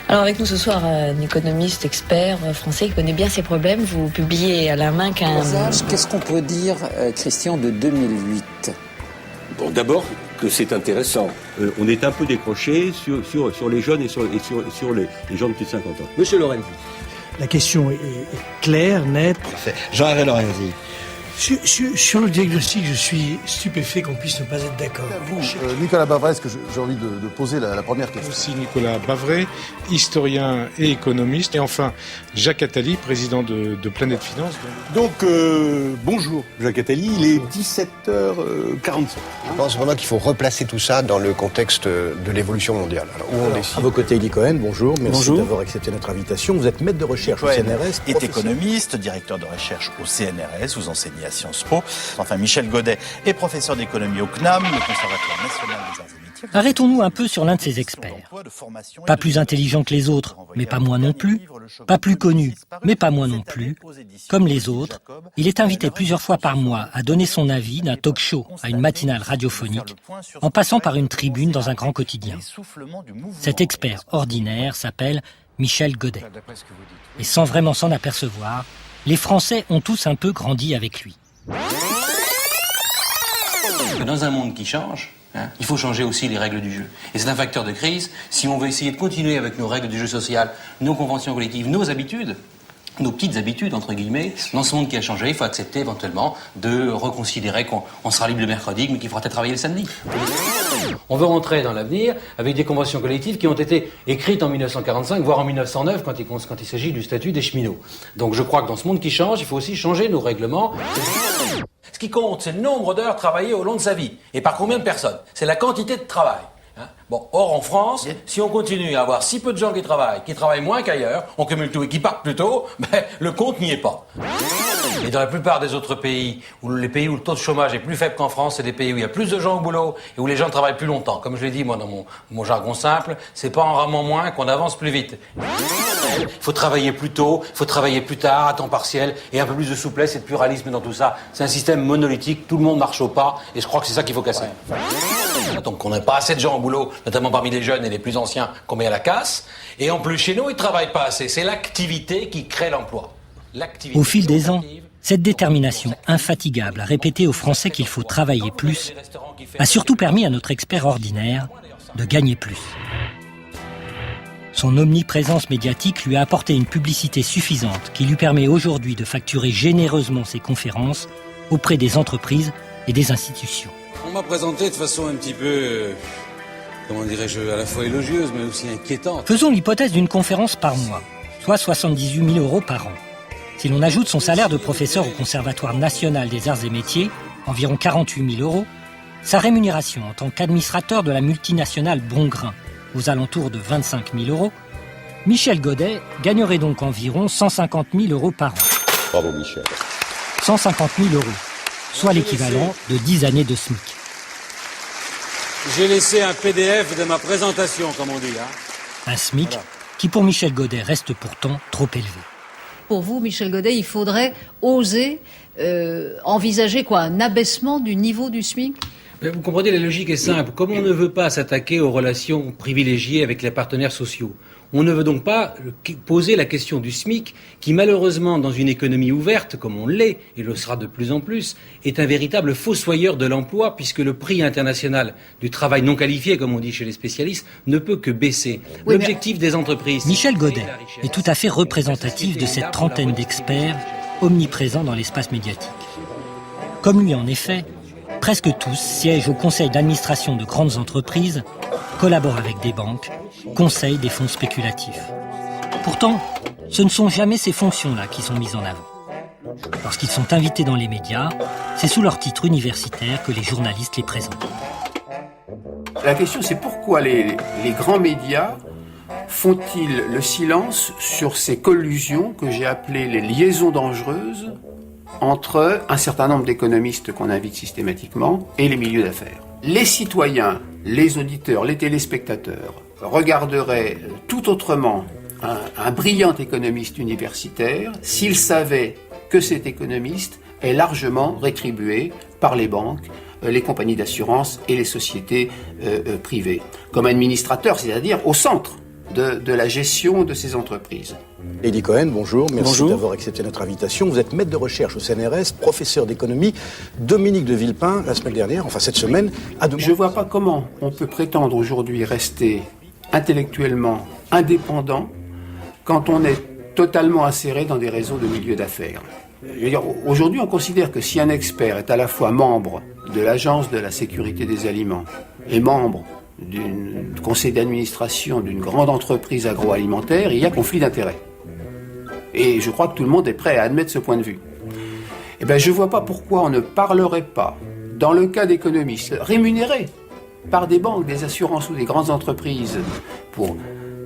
Alors avec nous ce soir, un économiste expert français qui connaît bien ces problèmes. Vous publiez à la main qu'un...
Qu'est-ce qu'on peut dire, Christian, de 2008 ?
Bon, d'abord que c'est intéressant. On est un peu décroché sur les jeunes et sur les gens de plus de 50 ans. Monsieur Lorenzi.
La question est claire, nette.
Jean-Hervé Lorenzi.
Sur le diagnostic, je suis stupéfait qu'on puisse ne pas être d'accord.
Nicolas Bavray, est-ce que j'ai envie de poser la première question?
Aussi Nicolas Bavray, historien et économiste. Et enfin, Jacques Attali, président de Planète Finance.
Donc, bonjour Jacques Attali, il est 17h45.
Je pense vraiment qu'il faut replacer tout ça dans le contexte de l'évolution mondiale. Alors, où on est
à vos côtés, Elie Cohen, bonjour. Merci d'avoir accepté notre invitation. Vous êtes maître de recherche au CNRS.
Est économiste, directeur de recherche au CNRS, vous enseignez à Sciences Po. Enfin, Michel Godet est professeur d'économie au CNAM, le Conservatoire national des arts et métiers.
Arrêtons-nous un peu sur l'un de ces experts. Pas plus intelligent que les autres, mais pas moins non plus. Pas plus connu, mais pas moins non plus. Comme les autres, il est invité plusieurs fois par mois à donner son avis d'un talk-show à une matinale radiophonique, en passant par une tribune dans un grand quotidien. Cet expert ordinaire s'appelle Michel Godet. Et sans vraiment s'en apercevoir, les Français ont tous un peu grandi avec lui.
Dans un monde qui change, il faut changer aussi les règles du jeu. Et c'est un facteur de crise. Si on veut essayer de continuer avec nos règles du jeu social, nos conventions collectives, nos habitudes, nos petites habitudes, entre guillemets, dans ce monde qui a changé, il faut accepter éventuellement de reconsidérer qu'on sera libre le mercredi, mais qu'il faudra peut-être travailler le samedi. On veut rentrer dans l'avenir avec des conventions collectives qui ont été écrites en 1945, voire en 1909, quand il s'agit du statut des cheminots. Donc je crois que dans ce monde qui change, il faut aussi changer nos règlements. Ce qui compte, c'est le nombre d'heures travaillées au long de sa vie. Et par combien de personnes? C'est la quantité de travail. Bon, or en France, si on continue à avoir si peu de gens qui travaillent moins qu'ailleurs, on cumule tout et qui partent plus tôt, le compte n'y est pas. Et dans la plupart des autres pays, les pays où le taux de chômage est plus faible qu'en France, c'est des pays où il y a plus de gens au boulot et où les gens travaillent plus longtemps. Comme je l'ai dit, moi, dans mon jargon simple, c'est pas en ramant moins qu'on avance plus vite. Il faut travailler plus tôt, il faut travailler plus tard, à temps partiel, et un peu plus de souplesse et de pluralisme dans tout ça. C'est un système monolithique, tout le monde marche au pas, et je crois que c'est ça qu'il faut casser. Donc on n'a pas assez de gens au boulot, notamment parmi les jeunes et les plus anciens qu'on met à la casse, et en plus chez nous, ils ne travaillent pas assez. C'est l'activité qui crée l'emploi.
Au fil des ans, cette détermination infatigable à répéter aux Français qu'il faut travailler plus a surtout permis à notre expert ordinaire de gagner plus. Son omniprésence médiatique lui a apporté une publicité suffisante qui lui permet aujourd'hui de facturer généreusement ses conférences auprès des entreprises et des institutions.
On m'a présenté de façon un petit peu, comment dirais-je, à la fois élogieuse mais aussi inquiétante.
Faisons l'hypothèse d'une conférence par mois, soit 78 000 € par an. Si l'on ajoute son salaire de professeur au Conservatoire national des arts et métiers, environ 48 000 €, sa rémunération en tant qu'administrateur de la multinationale Bongrain, aux alentours de 25 000 €, Michel Godet gagnerait donc environ 150 000 € par an.
Bravo Michel.
150 000 €, soit l'équivalent de 10 années de SMIC.
J'ai laissé un PDF de ma présentation, comme on dit.
Un SMIC qui pour Michel Godet reste pourtant trop élevé.
Pour vous, Michel Godet, il faudrait oser envisager quoi, un abaissement du niveau du SMIC ?
Vous comprenez, la logique est simple. Comme on ne veut pas s'attaquer aux relations privilégiées avec les partenaires sociaux, on ne veut donc pas poser la question du SMIC, qui malheureusement, dans une économie ouverte, comme on l'est, et le sera de plus en plus, est un véritable fossoyeur de l'emploi, puisque le prix international du travail non qualifié, comme on dit chez les spécialistes, ne peut que baisser. Oui, l'objectif des entreprises...
Michel Godet est tout à fait représentatif de cette trentaine d'experts omniprésents dans l'espace médiatique. Comme lui en effet, presque tous siègent au conseil d'administration de grandes entreprises, collaborent avec des banques, conseillent des fonds spéculatifs. Pourtant, ce ne sont jamais ces fonctions-là qui sont mises en avant. Lorsqu'ils sont invités dans les médias, c'est sous leur titre universitaire que les journalistes les présentent.
La question, c'est pourquoi les grands médias font-ils le silence sur ces collusions que j'ai appelées les liaisons dangereuses entre un certain nombre d'économistes qu'on invite systématiquement et les milieux d'affaires. Les citoyens, les auditeurs, les téléspectateurs regarderaient tout autrement un brillant économiste universitaire s'ils savaient que cet économiste est largement rétribué par les banques, les compagnies d'assurance et les sociétés privées, comme administrateur, c'est-à-dire au centre de la gestion de ces entreprises.
Elie Cohen, bonjour. Merci d'avoir accepté notre invitation. Vous êtes maître de recherche au CNRS, professeur d'économie. Dominique de Villepin, la semaine dernière, enfin cette semaine, a demandé...
Je ne vois pas comment on peut prétendre aujourd'hui rester intellectuellement indépendant quand on est totalement inséré dans des réseaux de milieux d'affaires. Aujourd'hui, on considère que si un expert est à la fois membre de l'Agence de la sécurité des aliments et membre du conseil d'administration d'une grande entreprise agroalimentaire, il y a conflit d'intérêts. Et je crois que tout le monde est prêt à admettre ce point de vue. Eh bien, je ne vois pas pourquoi on ne parlerait pas, dans le cas d'économistes rémunérés par des banques, des assurances ou des grandes entreprises pour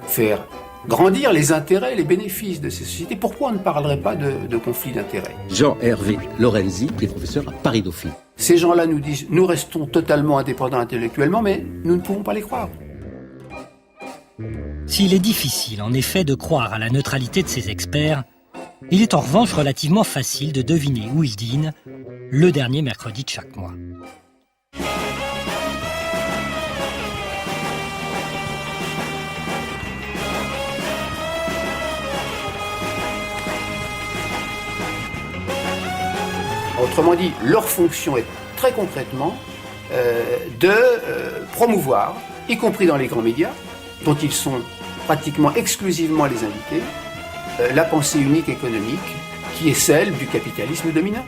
faire grandir les intérêts et les bénéfices de ces sociétés, pourquoi on ne parlerait pas de conflit d'intérêts ?
Jean-Hervé Lorenzi, qui est professeur à Paris-Dauphine.
Ces gens-là nous disent, nous restons totalement indépendants intellectuellement, mais nous ne pouvons pas les croire.
S'il est difficile, en effet, de croire à la neutralité de ces experts, il est en revanche relativement facile de deviner où ils dînent le dernier mercredi de chaque mois.
Autrement dit, leur fonction est très concrètement de promouvoir, y compris dans les grands médias, dont ils sont pratiquement exclusivement les invités, la pensée unique économique qui est celle du capitalisme dominant.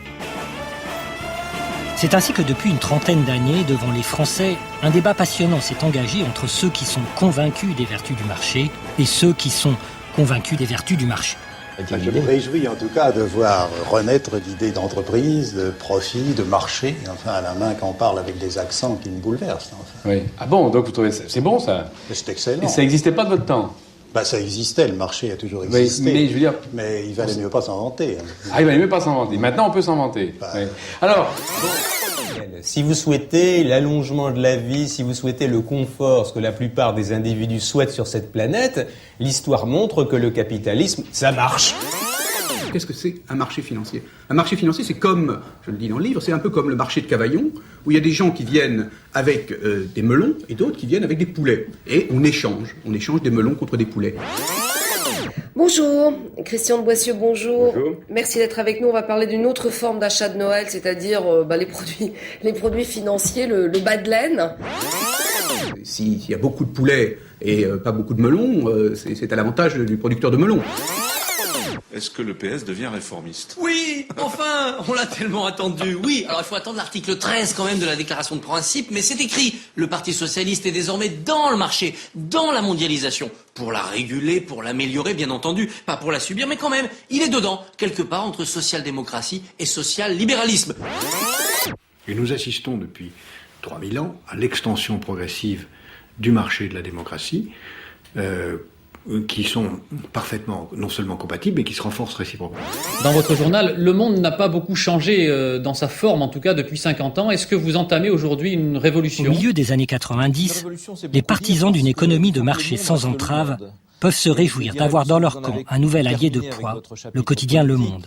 C'est ainsi que depuis une trentaine d'années, devant les Français, un débat passionnant s'est engagé entre ceux qui sont convaincus des vertus du marché et ceux qui sont convaincus des vertus du marché.
Je me réjouis en tout cas de voir renaître l'idée d'entreprise, de profit, de marché, enfin à la main quand on parle avec des accents qui me bouleversent. Enfin.
Oui. Ah bon, donc vous trouvez c'est bon ça ?
C'est excellent.
Et ça n'existait pas de votre temps ?
Bah ça existait, le marché a toujours existé.
Mais je veux dire...
Mais il valait mieux pas s'inventer.
Ah, il valait mieux pas s'inventer. Maintenant on peut s'inventer. Oui. Alors...
Si vous souhaitez l'allongement de la vie, si vous souhaitez le confort, ce que la plupart des individus souhaitent sur cette planète, l'histoire montre que le capitalisme, ça marche.
Qu'est-ce que c'est un marché financier ? Un marché financier, c'est comme, je le dis dans le livre, c'est un peu comme le marché de Cavaillon, où il y a des gens qui viennent avec des melons et d'autres qui viennent avec des poulets. Et on échange des melons contre des poulets.
Bonjour, Christian de Boissieu, bonjour. Merci d'être avec nous. On va parler d'une autre forme d'achat de Noël, c'est-à-dire les produits financiers, le bas de laine.
S'il y a beaucoup de poulets et pas beaucoup de melons, c'est à l'avantage du producteur de melons.
Est-ce que le PS devient réformiste ?
Oui, enfin, on l'a tellement attendu. Oui, alors il faut attendre l'article 13 quand même de la déclaration de principe, mais c'est écrit. Le Parti socialiste est désormais dans le marché, dans la mondialisation. Pour la réguler, pour l'améliorer, bien entendu. Pas pour la subir, mais quand même, il est dedans, quelque part entre social-démocratie et social-libéralisme.
Et nous assistons depuis 3000 ans à l'extension progressive du marché de la démocratie, qui sont parfaitement, non seulement compatibles, mais qui se renforcent réciproquement.
Dans votre journal, le monde n'a pas beaucoup changé dans sa forme, en tout cas depuis 50 ans. Est-ce que vous entamez aujourd'hui une révolution ?
Au milieu des années 90, les partisans d'une économie de marché sans entrave peuvent se réjouir d'avoir dans leur camp un nouvel allié de poids, le quotidien Le Monde.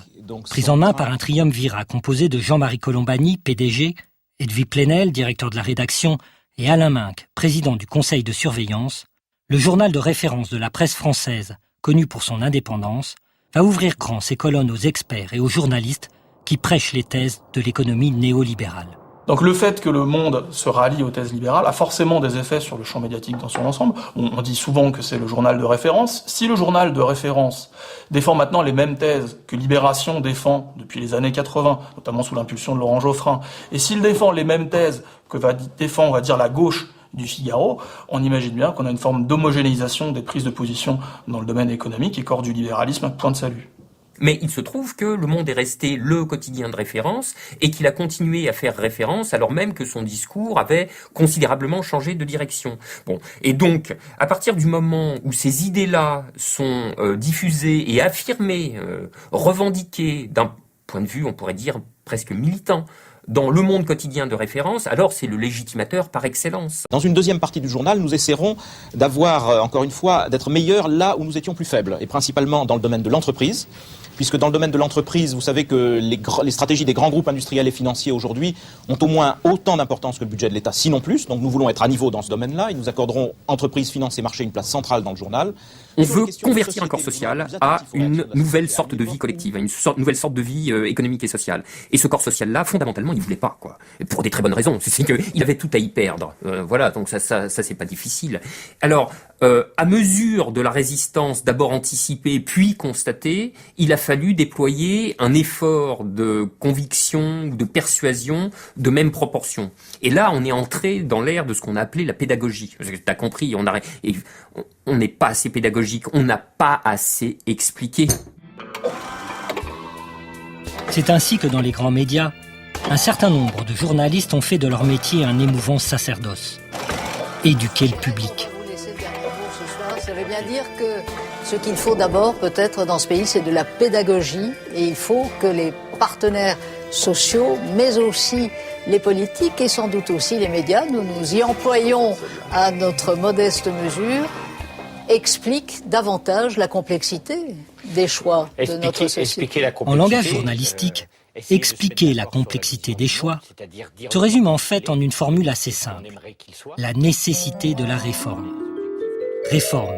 Pris en main par un triumvirat composé de Jean-Marie Colombani, PDG, Edwy Plenel, directeur de la rédaction, et Alain Minc, président du conseil de surveillance, le journal de référence de la presse française, connu pour son indépendance, va ouvrir grand ses colonnes aux experts et aux journalistes qui prêchent les thèses de l'économie néolibérale.
Donc le fait que le monde se rallie aux thèses libérales a forcément des effets sur le champ médiatique dans son ensemble. On dit souvent que c'est le journal de référence. Si le journal de référence défend maintenant les mêmes thèses que Libération défend depuis les années 80, notamment sous l'impulsion de Laurent Geoffrin, et s'il défend les mêmes thèses que défend, on va dire, la gauche du Figaro, on imagine bien qu'on a une forme d'homogénéisation des prises de position dans le domaine économique et qu'hors du libéralisme, point de salut.
Mais il se trouve que Le Monde est resté le quotidien de référence et qu'il a continué à faire référence alors même que son discours avait considérablement changé de direction. Bon, et donc, à partir du moment où ces idées-là sont diffusées et affirmées, revendiquées d'un point de vue, on pourrait dire, presque militant, dans le Monde quotidien de référence, alors c'est le légitimateur par excellence.
Dans une deuxième partie du journal, nous essaierons d'avoir, encore une fois, d'être meilleurs là où nous étions plus faibles, et principalement dans le domaine de l'entreprise, puisque dans le domaine de l'entreprise, vous savez que les stratégies des grands groupes industriels et financiers aujourd'hui ont au moins autant d'importance que le budget de l'État, sinon plus. Donc nous voulons être à niveau dans ce domaine-là, et nous accorderons entreprise, finance et marché une place centrale dans le journal.
On veut convertir un corps social à une nouvelle sorte de vie collective, à une nouvelle sorte de vie économique et sociale. Et ce corps social-là, fondamentalement, il ne voulait pas, quoi. Pour des très bonnes raisons. C'est qu'il avait tout à y perdre. Voilà, donc ça c'est pas difficile. Alors, à mesure de la résistance d'abord anticipée puis constatée, il a fallu déployer un effort de conviction ou de persuasion de même proportion. Et là, on est entré dans l'ère de ce qu'on a appelé la pédagogie. T'as compris, on n'est pas assez pédagogique, on n'a pas assez expliqué.
C'est ainsi que dans les grands médias, un certain nombre de journalistes ont fait de leur métier un émouvant sacerdoce. Éduquer le public.
Ça veut bien dire que ce qu'il faut d'abord, peut-être, dans ce pays, c'est de la pédagogie. Et il faut que les partenaires sociaux, mais aussi les politiques et sans doute aussi les médias, nous nous y employons à notre modeste mesure, expliquent davantage la complexité des choix de notre société.
En langage journalistique, expliquer la complexité des choix se résume en fait en une formule assez simple. La nécessité de la réforme. Réforme.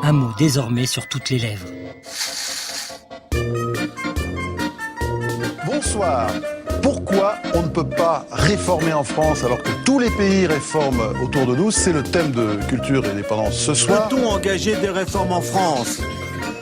Un mot désormais sur toutes les lèvres.
Bonsoir. Pourquoi on ne peut pas réformer en France alors que tous les pays réforment autour de nous? C'est le thème de Culture et Indépendance ce soir.
Peut-on engager des réformes en France?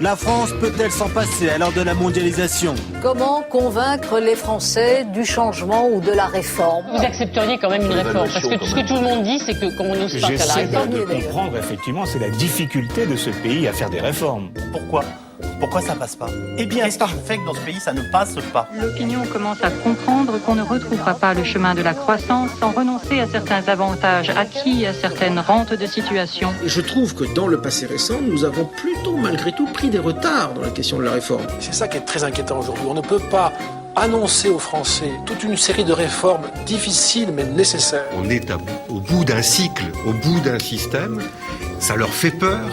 La France peut-elle s'en passer à l'heure de la mondialisation?
Comment convaincre les Français du changement ou de la réforme?
Vous accepteriez quand même une réforme? Parce que tout ce que tout le monde dit, c'est qu'on n'ose pas faire la réforme.
J'essaie de comprendre, effectivement, c'est la difficulté de ce pays à faire des réformes.
Pourquoi ça passe pas? Eh bien, qu'est-ce qui fait que dans ce pays ça ne passe pas?
L'opinion commence à comprendre qu'on ne retrouvera pas le chemin de la croissance sans renoncer à certains avantages acquis, à certaines rentes de situation.
Et je trouve que dans le passé récent, nous avons plutôt malgré tout pris des retards dans la question de la réforme. C'est ça qui est très inquiétant aujourd'hui. On ne peut pas annoncer aux Français toute une série de réformes difficiles mais nécessaires.
On est au bout d'un cycle, au bout d'un système, ça leur fait peur.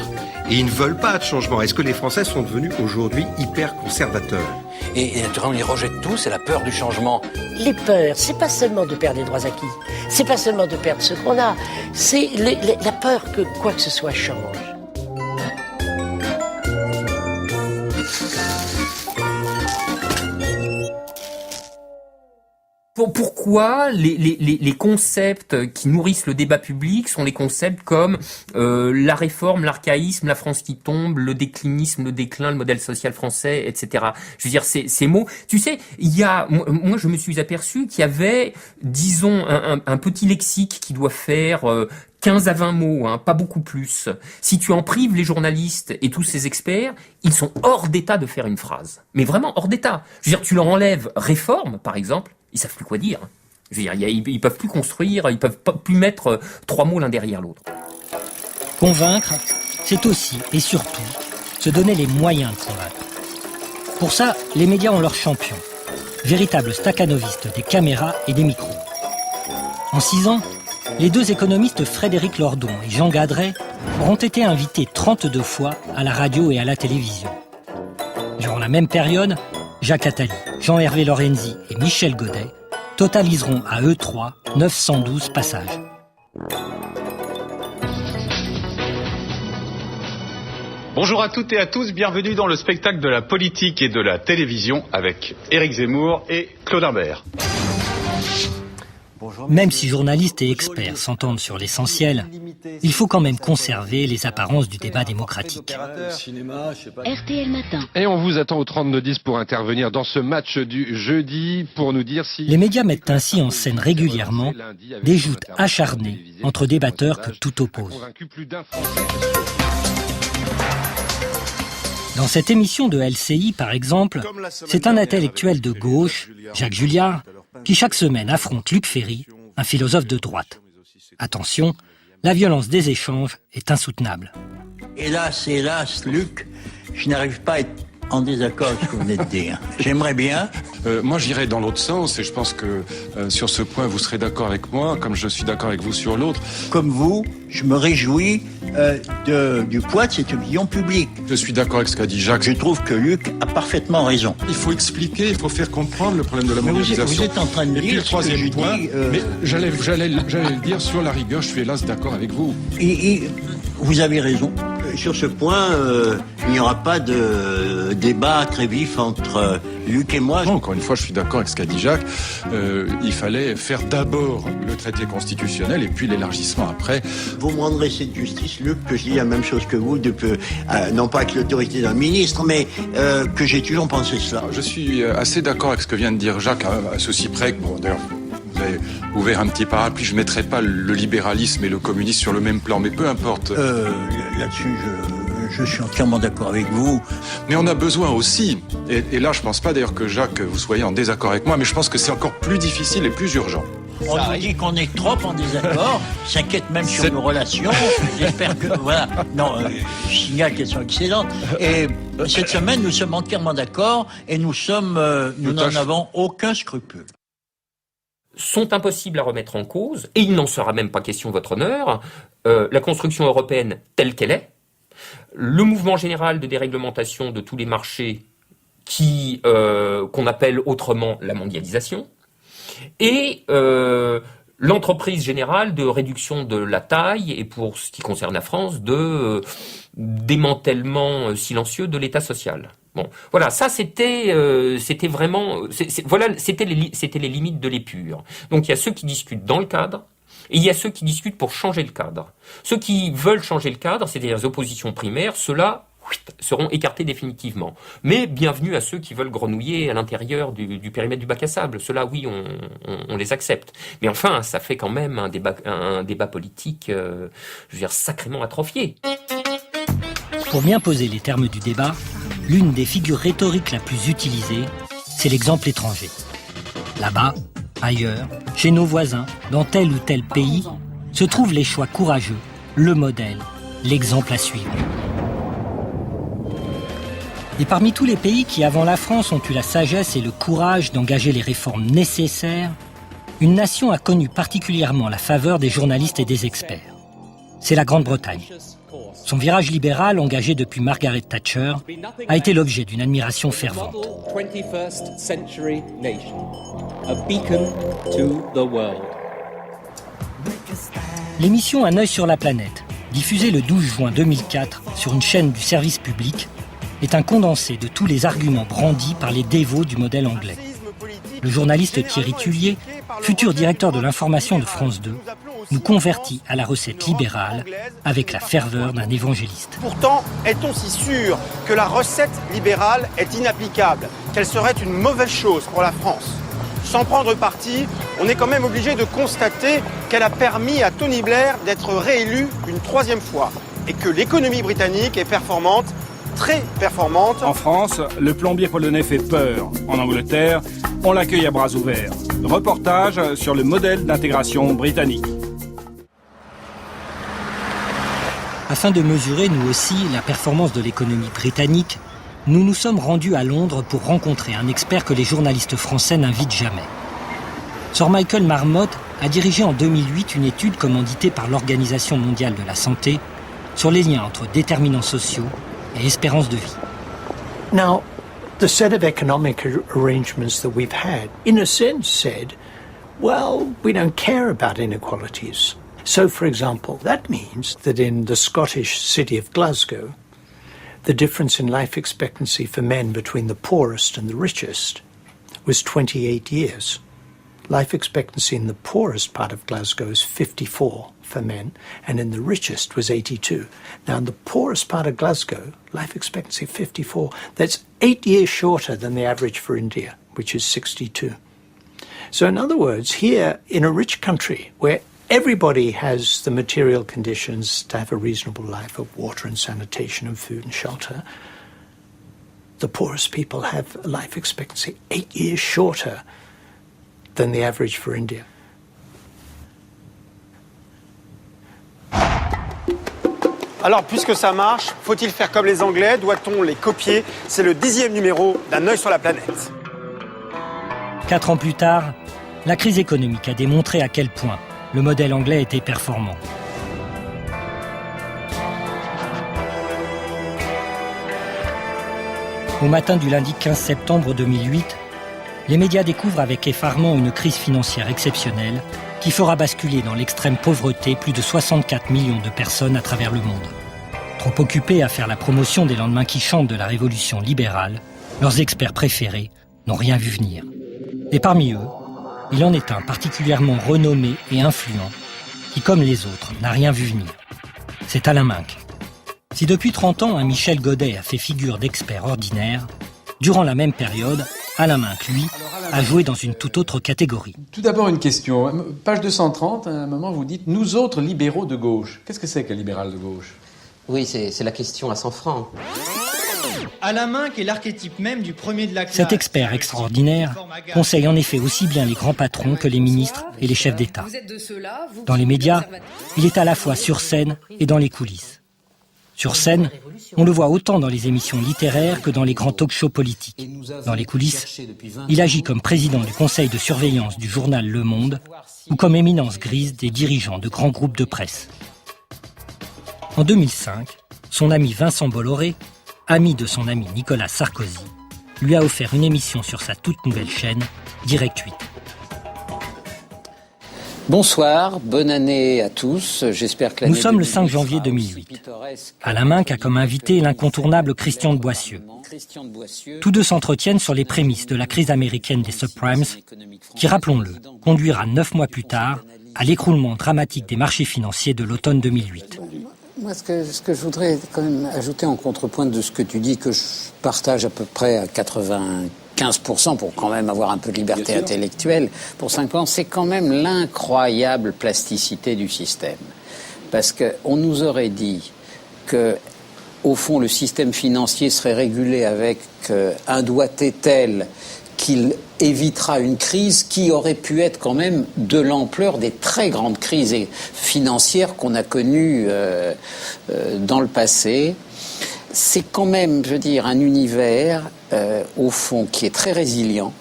Et ils ne veulent pas de changement. Est-ce que les Français sont devenus aujourd'hui hyper conservateurs?
Et naturellement, ils rejettent tout, c'est la peur du changement.
Les peurs, c'est pas seulement de perdre les droits acquis, c'est pas seulement de perdre ce qu'on a, c'est la peur que quoi que ce soit change.
Pourquoi les concepts qui nourrissent le débat public sont les concepts comme la réforme, l'archaïsme, la France qui tombe, le déclinisme, le déclin, le modèle social français, etc. Je veux dire, ces mots, tu sais, moi je me suis aperçu qu'il y avait, disons, un petit lexique qui doit faire 15 à 20 mots, pas beaucoup plus. Si tu en prives les journalistes et tous ces experts, ils sont hors d'état de faire une phrase. Mais vraiment hors d'état. Je veux dire, tu leur enlèves réforme, par exemple, ils savent plus quoi dire. Je veux dire, ils peuvent plus construire, ils peuvent plus mettre 3 mots l'un derrière l'autre.
Convaincre, c'est aussi et surtout se donner les moyens de convaincre. Pour ça, les médias ont leurs champions, véritables staccanovistes des caméras et des micros. En 6 ans, les 2 économistes Frédéric Lordon et Jean Gadret auront été invités 32 fois à la radio et à la télévision. Durant la même période, Jacques Attali, Jean-Hervé Lorenzi et Michel Godet totaliseront à eux 3 912 passages.
Bonjour à toutes et à tous, bienvenue dans le spectacle de la politique et de la télévision avec Éric Zemmour et Claude Imbert.
Même si journalistes et experts s'entendent sur l'essentiel, il faut quand même conserver les apparences du débat démocratique.
RTL Matin.
Et on vous attend au 32-10 pour intervenir dans ce match du jeudi pour nous dire si...
Les médias mettent ainsi en scène régulièrement des joutes acharnées entre débatteurs que tout oppose. Dans cette émission de LCI, par exemple, c'est un intellectuel de gauche, Jacques Julliard, qui chaque semaine affronte Luc Ferry, un philosophe de droite. Attention, la violence des échanges est insoutenable.
Hélas, Luc, je n'arrive pas à être en désaccord avec ce que vous venez de dire. J'aimerais bien.
Moi, j'irai dans l'autre sens et je pense que sur ce point, vous serez d'accord avec moi, comme je suis d'accord avec vous sur l'autre.
Comme vous, je me réjouis du poids de cette opinion publique.
Je suis d'accord avec ce qu'a dit Jacques.
Je trouve que Luc a parfaitement raison.
Il faut expliquer, il faut faire comprendre le problème de la mondialisation.
Vous êtes en train de dire.
Et puis le troisième point, mais j'allais le dire sur la rigueur, je suis hélas d'accord avec vous.
Et vous avez raison. Sur ce point, il n'y aura pas de débat très vif entre Luc et moi.
Non, encore une fois, je suis d'accord avec ce qu'a dit Jacques. Il fallait faire d'abord le traité constitutionnel et puis l'élargissement après.
Vous me rendrez cette justice, Luc, que je dis la même chose que vous, non pas avec l'autorité d'un ministre, mais que j'ai toujours pensé cela.
Je suis assez d'accord avec ce que vient de dire Jacques, à ceci près que, bon, d'ailleurs, vous avez ouvert un petit parapluie, je ne mettrai pas le libéralisme et le communisme sur le même plan, mais peu importe.
Là-dessus, je suis entièrement d'accord avec vous.
Mais on a besoin aussi, et là je ne pense pas d'ailleurs que Jacques, vous soyez en désaccord avec moi, mais je pense que c'est encore plus difficile et plus urgent.
On nous dit qu'on est trop en désaccord, s'inquiète même sur nos relations, j'espère que... Voilà, non, je signale qu'elles sont excellentes. Et cette semaine, nous sommes entièrement d'accord et nous n'en avons aucun scrupule.
Sont impossibles à remettre en cause, et il n'en sera même pas question, votre honneur, la construction européenne telle qu'elle est, le mouvement général de déréglementation de tous les marchés qu'on appelle autrement la mondialisation, et l'entreprise générale de réduction de la taille, et pour ce qui concerne la France, de démantèlement silencieux de l'État social. Bon, voilà, ça c'était vraiment, c'était les limites de l'épure. Donc il y a ceux qui discutent dans le cadre, et il y a ceux qui discutent pour changer le cadre. Ceux qui veulent changer le cadre, c'est-à-dire les oppositions primaires, ceux-là seront écartés définitivement. Mais bienvenue à ceux qui veulent grenouiller à l'intérieur du périmètre du bac à sable. Ceux-là, oui, on les accepte. Mais enfin, ça fait quand même un débat politique, je veux dire, sacrément atrophié.
Pour bien poser les termes du débat, l'une des figures rhétoriques la plus utilisée, c'est l'exemple étranger. Là-bas, ailleurs, chez nos voisins, dans tel ou tel pays, se trouvent les choix courageux, le modèle, l'exemple à suivre. Et parmi tous les pays qui, avant la France, ont eu la sagesse et le courage d'engager les réformes nécessaires, une nation a connu particulièrement la faveur des journalistes et des experts. C'est la Grande-Bretagne. Son virage libéral, engagé depuis Margaret Thatcher, a été l'objet d'une admiration fervente. L'émission Un œil sur la planète, diffusée le 12 juin 2004 sur une chaîne du service public, est un condensé de tous les arguments brandis par les dévots du modèle anglais. Le journaliste Thierry Tullier, futur directeur de l'information de France 2, nous convertit à la recette libérale avec la ferveur d'un évangéliste.
Pourtant, est-on si sûr que la recette libérale est inapplicable, qu'elle serait une mauvaise chose pour la France ? Sans prendre parti, on est quand même obligé de constater qu'elle a permis à Tony Blair d'être réélu une 3e fois et que l'économie britannique est performante, très performante.
En France, le plombier polonais fait peur. En Angleterre, on l'accueille à bras ouverts. Reportage sur le modèle d'intégration britannique.
Afin de mesurer, nous aussi, la performance de l'économie britannique, nous nous sommes rendus à Londres pour rencontrer un expert que les journalistes français n'invitent jamais. Sir Michael Marmot a dirigé en 2008 une étude commanditée par l'Organisation mondiale de la santé sur les liens entre déterminants sociaux et espérance de vie.
Now, the set of economic arrangements that we've had, in a sense, said, well, we don't care about inequalities. So, for example, that means that in the Scottish city of Glasgow, the difference in life expectancy for men between the poorest and the richest was 28 years. life expectancy in the poorest part of Glasgow is 54 for men, and in the richest was 82. Now, in the poorest part of Glasgow, life expectancy 54, that's 8 years shorter than the average for India, which is 62. So in other words, here in a rich country where everybody has the material conditions to have a reasonable life of water and sanitation and food and shelter, the poorest people have a life expectancy 8 years shorter than the average for India.
Alors, puisque ça marche, faut-il faire comme les Anglais? Doit-on les copier? C'est le 10e numéro d'Un œil sur la planète.
4 ans plus tard, la crise économique a démontré à quel point le modèle anglais était performant. Au matin du lundi 15 septembre 2008, les médias découvrent avec effarement une crise financière exceptionnelle qui fera basculer dans l'extrême pauvreté plus de 64 millions de personnes à travers le monde. Trop occupés à faire la promotion des lendemains qui chantent de la révolution libérale, leurs experts préférés n'ont rien vu venir. Et parmi eux, il en est un particulièrement renommé et influent qui, comme les autres, n'a rien vu venir. C'est Alain Minc. Si depuis 30 ans, un Michel Godet a fait figure d'expert ordinaire, durant la même période, Alain Minc, lui, a joué dans une toute autre catégorie.
Tout d'abord une question. Page 230, à un moment vous dites « Nous autres libéraux de gauche ». Qu'est-ce que c'est qu'un libéral de gauche?
Oui, c'est la question à 100 francs.
Alain Minc est l'archétype même du premier de la classe.
Cet expert extraordinaire conseille en effet aussi bien les grands patrons que les ministres et les chefs d'État. Dans les médias, il est à la fois sur scène et dans les coulisses. Sur scène, on le voit autant dans les émissions littéraires que dans les grands talk-shows politiques. Dans les coulisses, il agit comme président du conseil de surveillance du journal Le Monde ou comme éminence grise des dirigeants de grands groupes de presse. En 2005, son ami Vincent Bolloré, ami de son ami Nicolas Sarkozy, lui a offert une émission sur sa toute nouvelle chaîne, Direct 8.
Bonsoir, bonne année à tous. J'espère que
Nous sommes le 5 janvier 2008. Alain Minc a comme invité l'incontournable Christian de Boissieu. Tous deux s'entretiennent sur les prémices de la crise américaine des subprimes, qui, rappelons-le, conduira 9 mois plus tard à l'écroulement dramatique des marchés financiers de l'automne 2008.
Moi, ce que je voudrais quand même ajouter en contrepoint de ce que tu dis, que je partage à peu près à 95% pour quand même avoir un peu de liberté intellectuelle pour 5 ans, c'est quand même l'incroyable plasticité du système. Parce qu'on nous aurait dit que, au fond, le système financier serait régulé avec un doigté tel qu'il évitera une crise qui aurait pu être quand même de l'ampleur des très grandes crises financières qu'on a connues dans le passé. C'est quand même, je veux dire, un univers, au fond, qui est très résilient,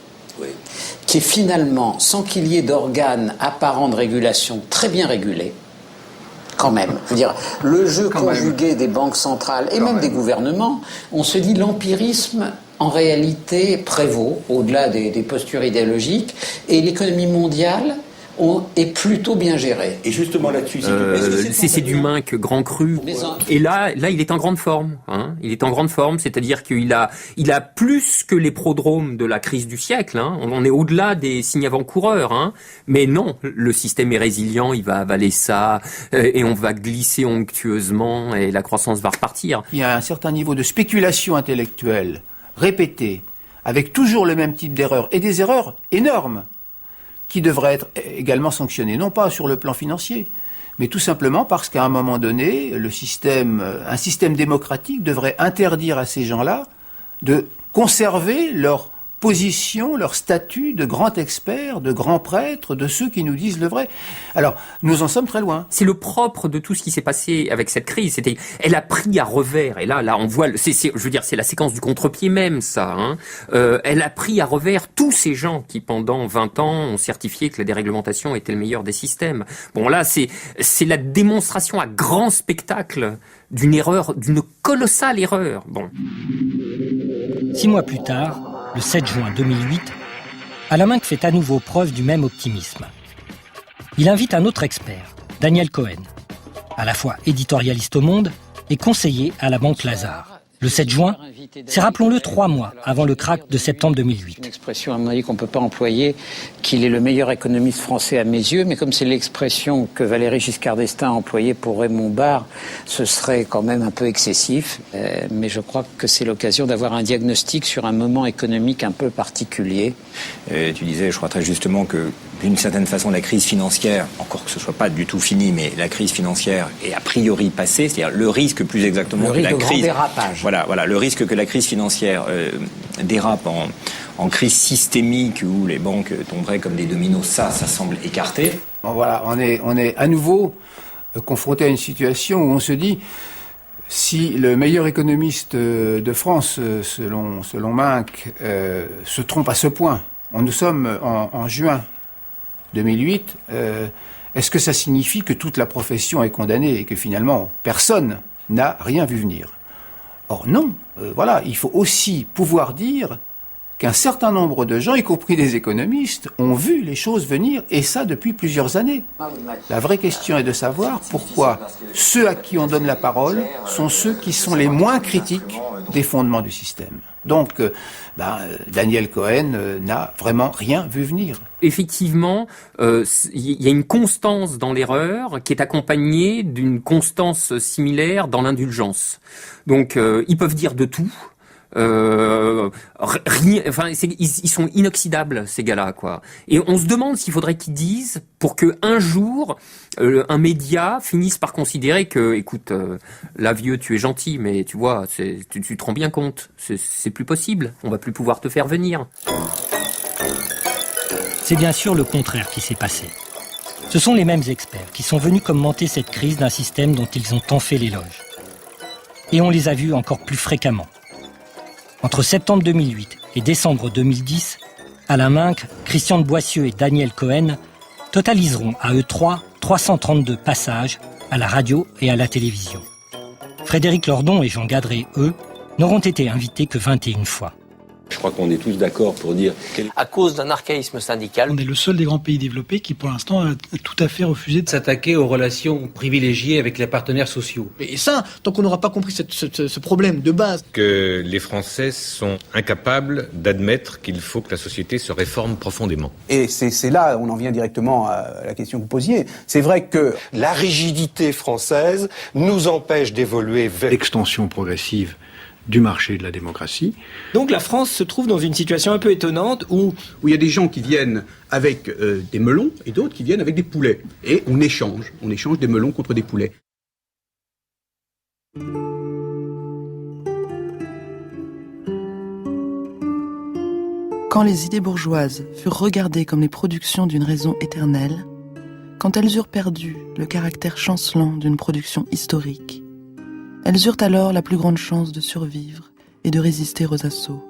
qui est finalement, sans qu'il y ait d'organes apparents de régulation, très bien régulé, quand même. Je veux dire, le jeu conjugué des banques centrales et même des gouvernements, on se dit l'empirisme, en réalité, prévaut, au-delà des postures idéologiques, et l'économie mondiale est plutôt bien gérée.
Et justement là-dessus,
c'est du Minc grand cru. Et là, il est en grande forme. Hein. Il est en grande forme, c'est-à-dire qu'il a plus que les prodromes de la crise du siècle. Hein. On est au-delà des signes avant-coureurs. Hein. Mais non, le système est résilient, il va avaler ça, et on va glisser onctueusement, et la croissance va repartir.
Il y a un certain niveau de spéculation intellectuelle répétée, avec toujours le même type d'erreurs, et des erreurs énormes, qui devraient être également sanctionnées, non pas sur le plan financier, mais tout simplement parce qu'à un moment donné, un système démocratique devrait interdire à ces gens-là de conserver leur position, leur statut de grand expert, de grand prêtre, de ceux qui nous disent le vrai. Alors, nous en sommes très loin.
C'est le propre de tout ce qui s'est passé avec cette crise. Elle a pris à revers, et là, on voit, je veux dire, c'est la séquence du contre-pied même, ça. Hein. Elle a pris à revers tous ces gens qui, pendant 20 ans, ont certifié que la déréglementation était le meilleur des systèmes. Bon, là, c'est la démonstration à grand spectacle d'une erreur, d'une colossale erreur. Bon.
6 mois plus tard, le 7 juin 2008, Alain Minc fait à nouveau preuve du même optimisme. Il invite un autre expert, Daniel Cohen, à la fois éditorialiste au Monde et conseiller à la Banque Lazare, Le 7 juin, c'est, rappelons-le, 3 mois avant le krach de septembre 2008.
Une expression, à mon avis, qu'on ne peut pas employer, qu'il est le meilleur économiste français à mes yeux, mais comme c'est l'expression que Valéry Giscard d'Estaing a employée pour Raymond Barre, ce serait quand même un peu excessif. Mais je crois que c'est l'occasion d'avoir un diagnostic sur un moment économique un peu particulier.
Tu disais, je crois très justement, que d'une certaine façon, la crise financière, encore que ce soit pas du tout fini, mais la crise financière est a priori passée, c'est-à-dire le risque plus exactement que la crise.
Dérapage.
Voilà, le risque que la crise financière dérape en crise systémique où les banques tomberaient comme des dominos, ça semble écarté.
Bon, voilà, on est à nouveau confronté à une situation où on se dit, si le meilleur économiste de France, selon Minck, se trompe à ce point, nous sommes en juin 2008, est-ce que ça signifie que toute la profession est condamnée et que finalement personne n'a rien vu venir? Or non, voilà, il faut aussi pouvoir dire qu'un certain nombre de gens, y compris des économistes, ont vu les choses venir, et ça depuis plusieurs années. La vraie question est de savoir pourquoi ceux à qui on donne la parole sont ceux qui sont les moins critiques des fondements du système. Donc, Daniel Cohen n'a vraiment rien vu venir.
Effectivement, il y a une constance dans l'erreur qui est accompagnée d'une constance similaire dans l'indulgence. Donc, ils peuvent dire de tout. Ils sont inoxydables, ces gars-là, quoi. Et on se demande s'il faudrait qu'ils disent pour que un jour un média finisse par considérer que, écoute, là vieux, tu es gentil, mais tu vois, tu te rends bien compte, c'est plus possible. On va plus pouvoir te faire venir.
C'est bien sûr le contraire qui s'est passé. Ce sont les mêmes experts qui sont venus commenter cette crise d'un système dont ils ont tant fait l'éloge. Et on les a vus encore plus fréquemment. Entre septembre 2008 et décembre 2010, Alain Minck, Christian de Boissieu et Daniel Cohen totaliseront à eux 332 passages à la radio et à la télévision. Frédéric Lordon et Jean Gadret, eux, n'auront été invités que 21 fois.
Je crois qu'on est tous d'accord pour dire...
À cause d'un archaïsme syndical...
On est le seul des grands pays développés qui, pour l'instant, a tout à fait refusé de s'attaquer aux relations privilégiées avec les partenaires sociaux.
Et ça, tant qu'on n'aura pas compris ce problème de base...
Que les Français sont incapables d'admettre qu'il faut que la société se réforme profondément.
Et c'est là, on en vient directement à la question que vous posiez. C'est vrai que...
La rigidité française nous empêche d'évoluer vers...
L'extension progressive du marché de la démocratie.
Donc la France se trouve dans une situation un peu étonnante où
il y a des gens qui viennent avec des melons et d'autres qui viennent avec des poulets. Et on échange des melons contre des poulets.
Quand les idées bourgeoises furent regardées comme les productions d'une raison éternelle, quand elles eurent perdu le caractère chancelant d'une production historique, elles eurent alors la plus grande chance de survivre et de résister aux assauts.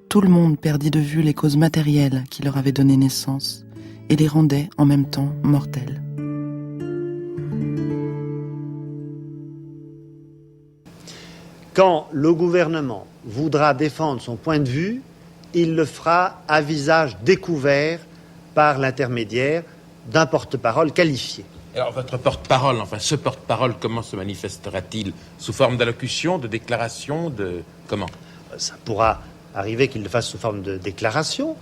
Tout le monde perdit de vue les causes matérielles qui leur avaient donné naissance et les rendaient en même temps mortelles.
Quand le gouvernement voudra défendre son point de vue, il le fera à visage découvert par l'intermédiaire d'un porte-parole qualifié.
Alors, votre porte-parole, ce porte-parole, comment se manifestera-t-il? Sous forme d'allocution, de déclaration, comment?
Ça pourra arriver qu'il le fasse sous forme de déclaration,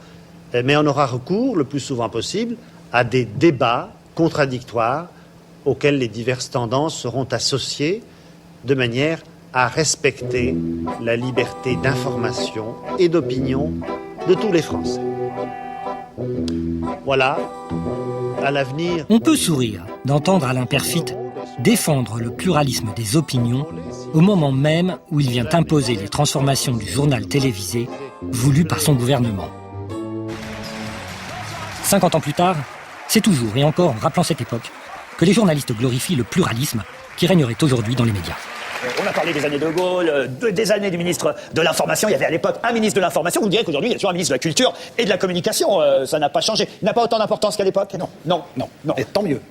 mais on aura recours, le plus souvent possible, à des débats contradictoires auxquels les diverses tendances seront associées, de manière à respecter la liberté d'information et d'opinion de tous les Français. Voilà. À l'avenir.
On peut sourire d'entendre Alain Peyrefitte défendre le pluralisme des opinions au moment même où il vient imposer les transformations du journal télévisé voulues par son gouvernement. 50 ans plus tard, c'est toujours et encore en rappelant cette époque que les journalistes glorifient le pluralisme qui régnerait aujourd'hui dans les médias.
On a parlé des années de Gaulle, des années du ministre de l'Information. Il y avait à l'époque un ministre de l'Information. Vous direz qu'aujourd'hui, il y a toujours un ministre de la Culture et de la Communication. Ça n'a pas changé. Il n'a pas autant d'importance qu'à l'époque.
Non. Et tant mieux.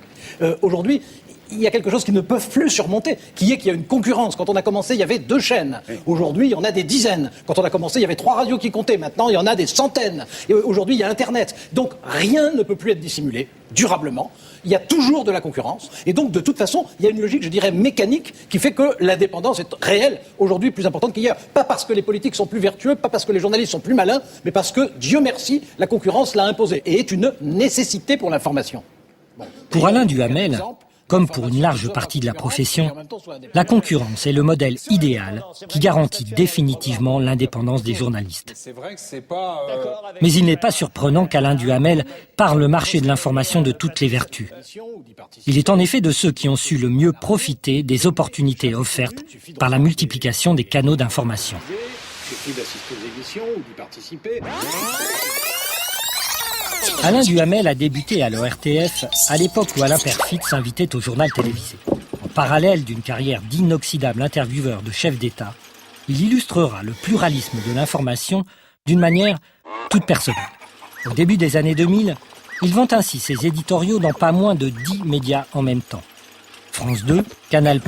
Aujourd'hui,
il y a quelque chose qu'ils ne peuvent plus surmonter, qui est qu'il y a une concurrence. Quand on a commencé, il y avait 2 chaînes. Aujourd'hui, il y en a des dizaines. Quand on a commencé, il y avait 3 radios qui comptaient. Maintenant, il y en a des centaines. Et aujourd'hui, il y a Internet. Donc, rien ne peut plus être dissimulé, durablement. Il y a toujours de la concurrence. Et donc, de toute façon, il y a une logique, je dirais, mécanique, qui fait que l'indépendance est réelle, aujourd'hui, plus importante qu'hier. Pas parce que les politiques sont plus vertueux, pas parce que les journalistes sont plus malins, mais parce que, Dieu merci, la concurrence l'a imposée et est une nécessité pour l'information.
Pour Alain Duhamel, comme pour une large partie de la profession, la concurrence est le modèle idéal qui garantit définitivement l'indépendance des journalistes. Mais il n'est pas surprenant qu'Alain Duhamel parle le marché de l'information de toutes les vertus. Il est en effet de ceux qui ont su le mieux profiter des opportunités offertes par la multiplication des canaux d'information. Alain Duhamel a débuté à l'ORTF à l'époque où Alain Peyrefitte s'invitait au journal télévisé. En parallèle d'une carrière d'inoxydable intervieweur de chef d'État, il illustrera le pluralisme de l'information d'une manière toute personnelle. Au début des années 2000, il vend ainsi ses éditoriaux dans pas moins de 10 médias en même temps. France 2, Canal+,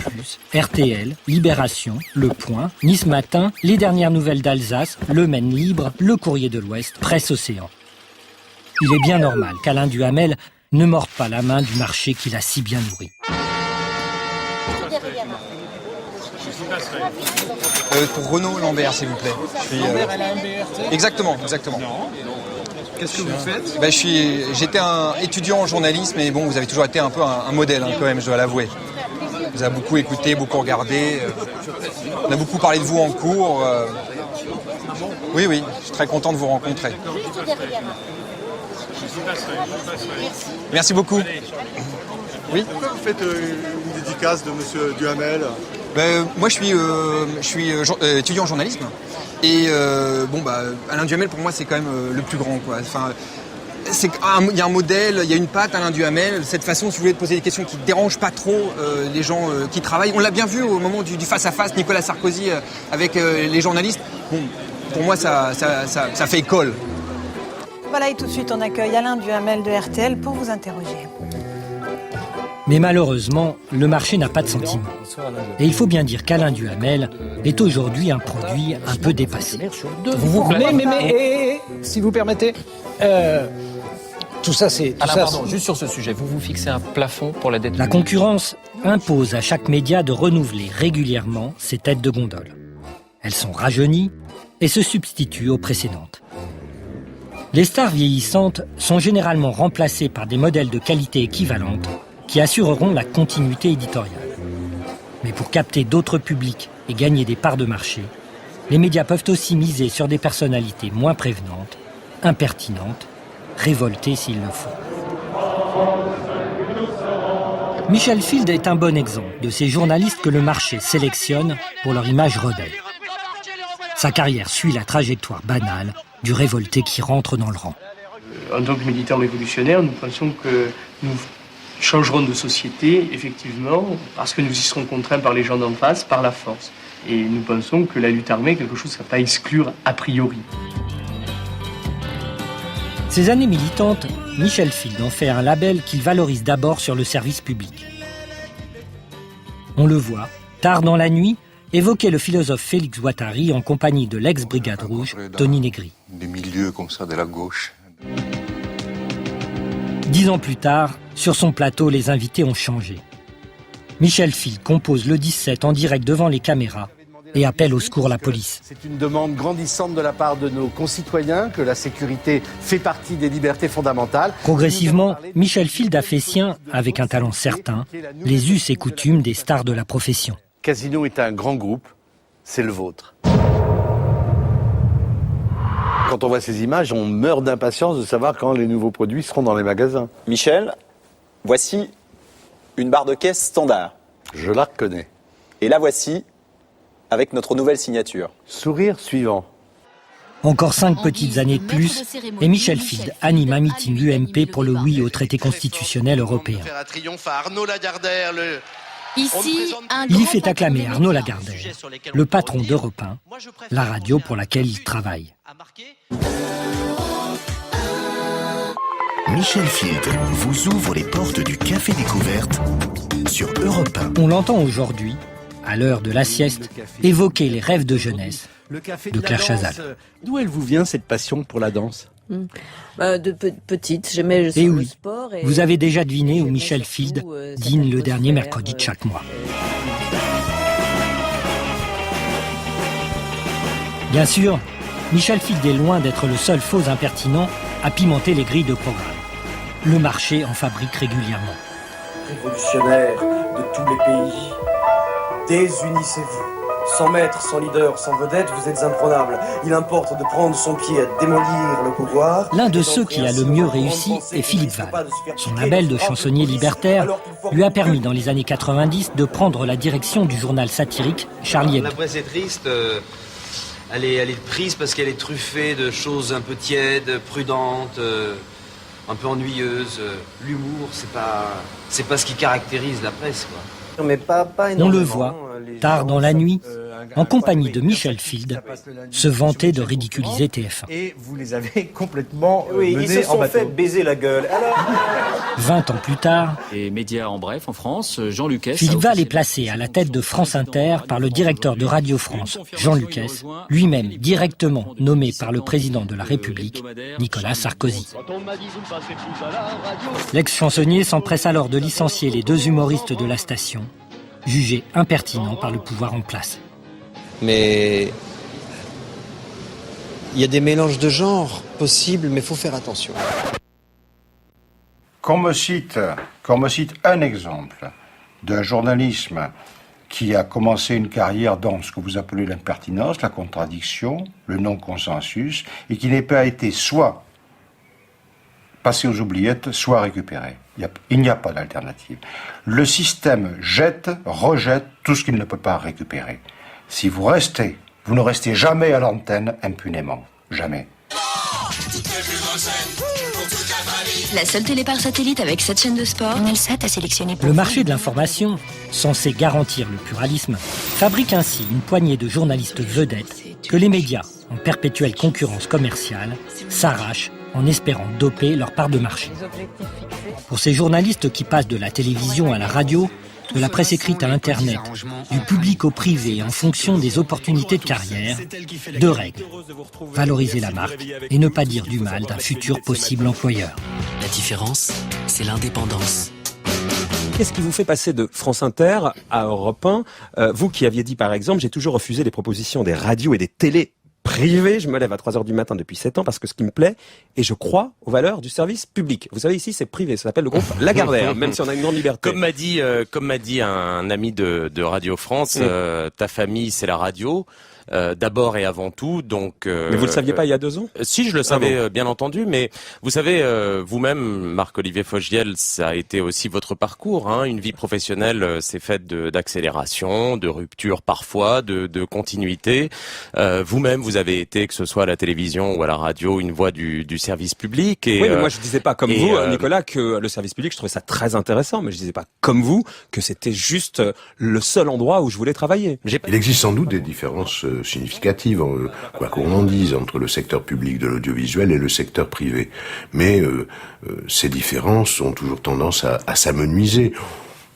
RTL, Libération, Le Point, Nice Matin, Les Dernières Nouvelles d'Alsace, Le Maine Libre, Le Courrier de l'Ouest, Presse Océan. Il est bien normal qu'Alain Duhamel ne morde pas la main du marché qu'il a si bien nourri.
Pour Renaud Lambert, s'il vous plaît.
Lambert, elle a un BRT ?
Exactement.
Qu'est-ce que vous faites ?
J'étais un étudiant en journalisme, mais bon, vous avez toujours été un peu un modèle, quand même, je dois l'avouer. Vous avez beaucoup écouté, beaucoup regardé. On a beaucoup parlé de vous en cours. Oui, je suis très content de vous rencontrer. Merci beaucoup. Oui.
Pourquoi vous faites une dédicace de Monsieur Duhamel ?
Moi, je suis étudiant en journalisme. Et Alain Duhamel, pour moi, c'est quand même le plus grand, quoi. Enfin, il y a un modèle, il y a une patte, Alain Duhamel. Cette façon, si vous voulez, de poser des questions qui ne dérangent pas trop les gens qui travaillent. On l'a bien vu au moment du face-à-face, Nicolas Sarkozy avec les journalistes. Bon, pour moi, ça fait école.
Voilà, et tout de suite, on accueille Alain Duhamel de RTL pour vous interroger.
Mais malheureusement, le marché n'a pas de sentiments. Et il faut bien dire qu'Alain Duhamel est aujourd'hui un produit un peu dépassé.
Mais, si vous permettez, tout ça, c'est...
Juste sur ce sujet, vous fixez un plafond pour la dette
publique. La concurrence impose à chaque média de renouveler régulièrement ses têtes de gondole. Elles sont rajeunies et se substituent aux précédentes. Les stars vieillissantes sont généralement remplacées par des modèles de qualité équivalente qui assureront la continuité éditoriale. Mais pour capter d'autres publics et gagner des parts de marché, les médias peuvent aussi miser sur des personnalités moins prévenantes, impertinentes, révoltées s'il le faut. Michel Field est un bon exemple de ces journalistes que le marché sélectionne pour leur image rebelle. Sa carrière suit la trajectoire banale du révolté qui rentre dans le rang.
En tant que militants révolutionnaires, nous pensons que nous changerons de société, effectivement, parce que nous y serons contraints par les gens d'en face, par la force. Et nous pensons que la lutte armée est quelque chose à ne pas exclure a priori.
Ces années militantes, Michel Field en fait un label qu'il valorise d'abord sur le service public. On le voit, tard dans la nuit, évoquer le philosophe Félix Guattari en compagnie de l'ex-brigade rouge, Tony Negri.
Des milieux comme ça de la gauche.
10 ans plus tard, sur son plateau, les invités ont changé. Michel Field compose le 17 en direct devant les caméras et appelle au secours la police.
C'est une demande grandissante de la part de nos concitoyens, que la sécurité fait partie des libertés fondamentales.
Progressivement, Michel Field a fait sien, avec un talent certain, les us et coutumes des stars de la profession.
Casino est un grand groupe, c'est le vôtre. Quand on voit ces images, on meurt d'impatience de savoir quand les nouveaux produits seront dans les magasins.
Michel, voici une barre de caisse standard.
Je la reconnais.
Et la voici avec notre nouvelle signature.
Sourire suivant.
Encore 5 petites années de plus, et Michel Field anime un meeting UMP pour le oui au traité constitutionnel européen. Il y fait acclamer Arnaud Lagardère, le patron d'Europe 1, la radio pour laquelle il travaille.
Michel Field vous ouvre les portes du Café Découverte sur
Europe 1. On l'entend aujourd'hui, à l'heure de la sieste, évoquer les rêves de jeunesse de Claire Chazal.
D'où elle vous vient cette passion pour la danse?
De petite, j'aimais
Et
le
oui,
sport.
vous avez déjà deviné où Michel Field dîne le dernier mercredi de chaque mois. Bien sûr, Michel Field est loin d'être le seul faux impertinent à pimenter les grilles de programme. Le marché en fabrique régulièrement.
Révolutionnaire de tous les pays, désunissez-vous. Sans maître, sans leader, sans vedette, vous êtes imprenable. Il importe de prendre son pied à démolir le pouvoir.
L'un de ceux qui a le mieux réussi est Philippe Val. Son label de chansonnier libertaire lui a permis dans les années 90 de prendre la direction du journal satirique Charlie Hebdo.
La presse est triste, elle est prise parce qu'elle est truffée de choses un peu tièdes, prudentes, un peu ennuyeuses. L'humour, c'est pas ce qui caractérise la presse, quoi.
Mais pas
on le voit, tard dans la nuit, en compagnie de Michel Field, se vanter de ridiculiser TF1.
Et vous les avez complètement menés ils se sont fait baiser la gueule. Alors...
20 ans plus tard,
et médias en bref, en France, Jean Lucas...
Philippe Val est placé à la tête de France Inter par le directeur de Radio France, Jean Lucas, lui-même directement nommé par le président de la République, Nicolas Sarkozy. L'ex-chansonnier s'empresse alors de licencier les deux humoristes de la station, jugés impertinents par le pouvoir en place.
Mais il y a des mélanges de genres possibles, mais il faut faire attention.
Qu'on me cite un exemple d'un journalisme qui a commencé une carrière dans ce que vous appelez l'impertinence, la contradiction, le non-consensus, et qui n'ait pas été soit passé aux oubliettes, soit récupéré. Il n'y a pas d'alternative. Le système rejette tout ce qu'il ne peut pas récupérer. Si vous restez, vous ne restez jamais à l'antenne impunément. Jamais.
La seule télé par satellite avec 7 chaînes de sport. Nelsat a sélectionné pour
le marché de l'information, censé garantir le pluralisme, fabrique ainsi une poignée de journalistes vedettes que les médias, en perpétuelle concurrence commerciale, s'arrachent en espérant doper leur part de marché. Pour ces journalistes qui passent de la télévision à la radio, de la presse écrite à Internet, du public au privé en fonction des opportunités de carrière, deux règles. Valoriser la marque et ne pas dire du mal d'un futur possible employeur.
La différence, c'est l'indépendance.
Qu'est-ce qui vous fait passer de France Inter à Europe 1 Vous qui aviez dit par exemple, j'ai toujours refusé les propositions des radios et des télés privées. Je me lève à 3h du matin depuis 7 ans parce que ce qui me plaît, et je crois aux valeurs du service public. Vous savez, ici, c'est privé. Ça s'appelle le groupe Lagardère, même si on a une grande liberté.
Comme m'a dit un ami de Radio France, ta famille, c'est la radio. D'abord et avant tout, donc...
mais vous le saviez pas il y a 2 ans?
Si, je le savais, bien entendu, mais vous savez, vous-même, Marc-Olivier Fogiel, ça a été aussi votre parcours, hein, une vie professionnelle, c'est faite d'accélération, de rupture parfois, de continuité. Vous-même, vous avez été, que ce soit à la télévision ou à la radio, une voix du service public. Et,
oui, mais moi je disais pas comme vous, Nicolas, que le service public, je trouvais ça très intéressant, mais je disais pas comme vous que c'était juste le seul endroit où je voulais travailler.
Il existe sans doute des différences significative, quoi qu'on en dise, entre le secteur public de l'audiovisuel et le secteur privé. Mais ces différences ont toujours tendance à s'amenuiser.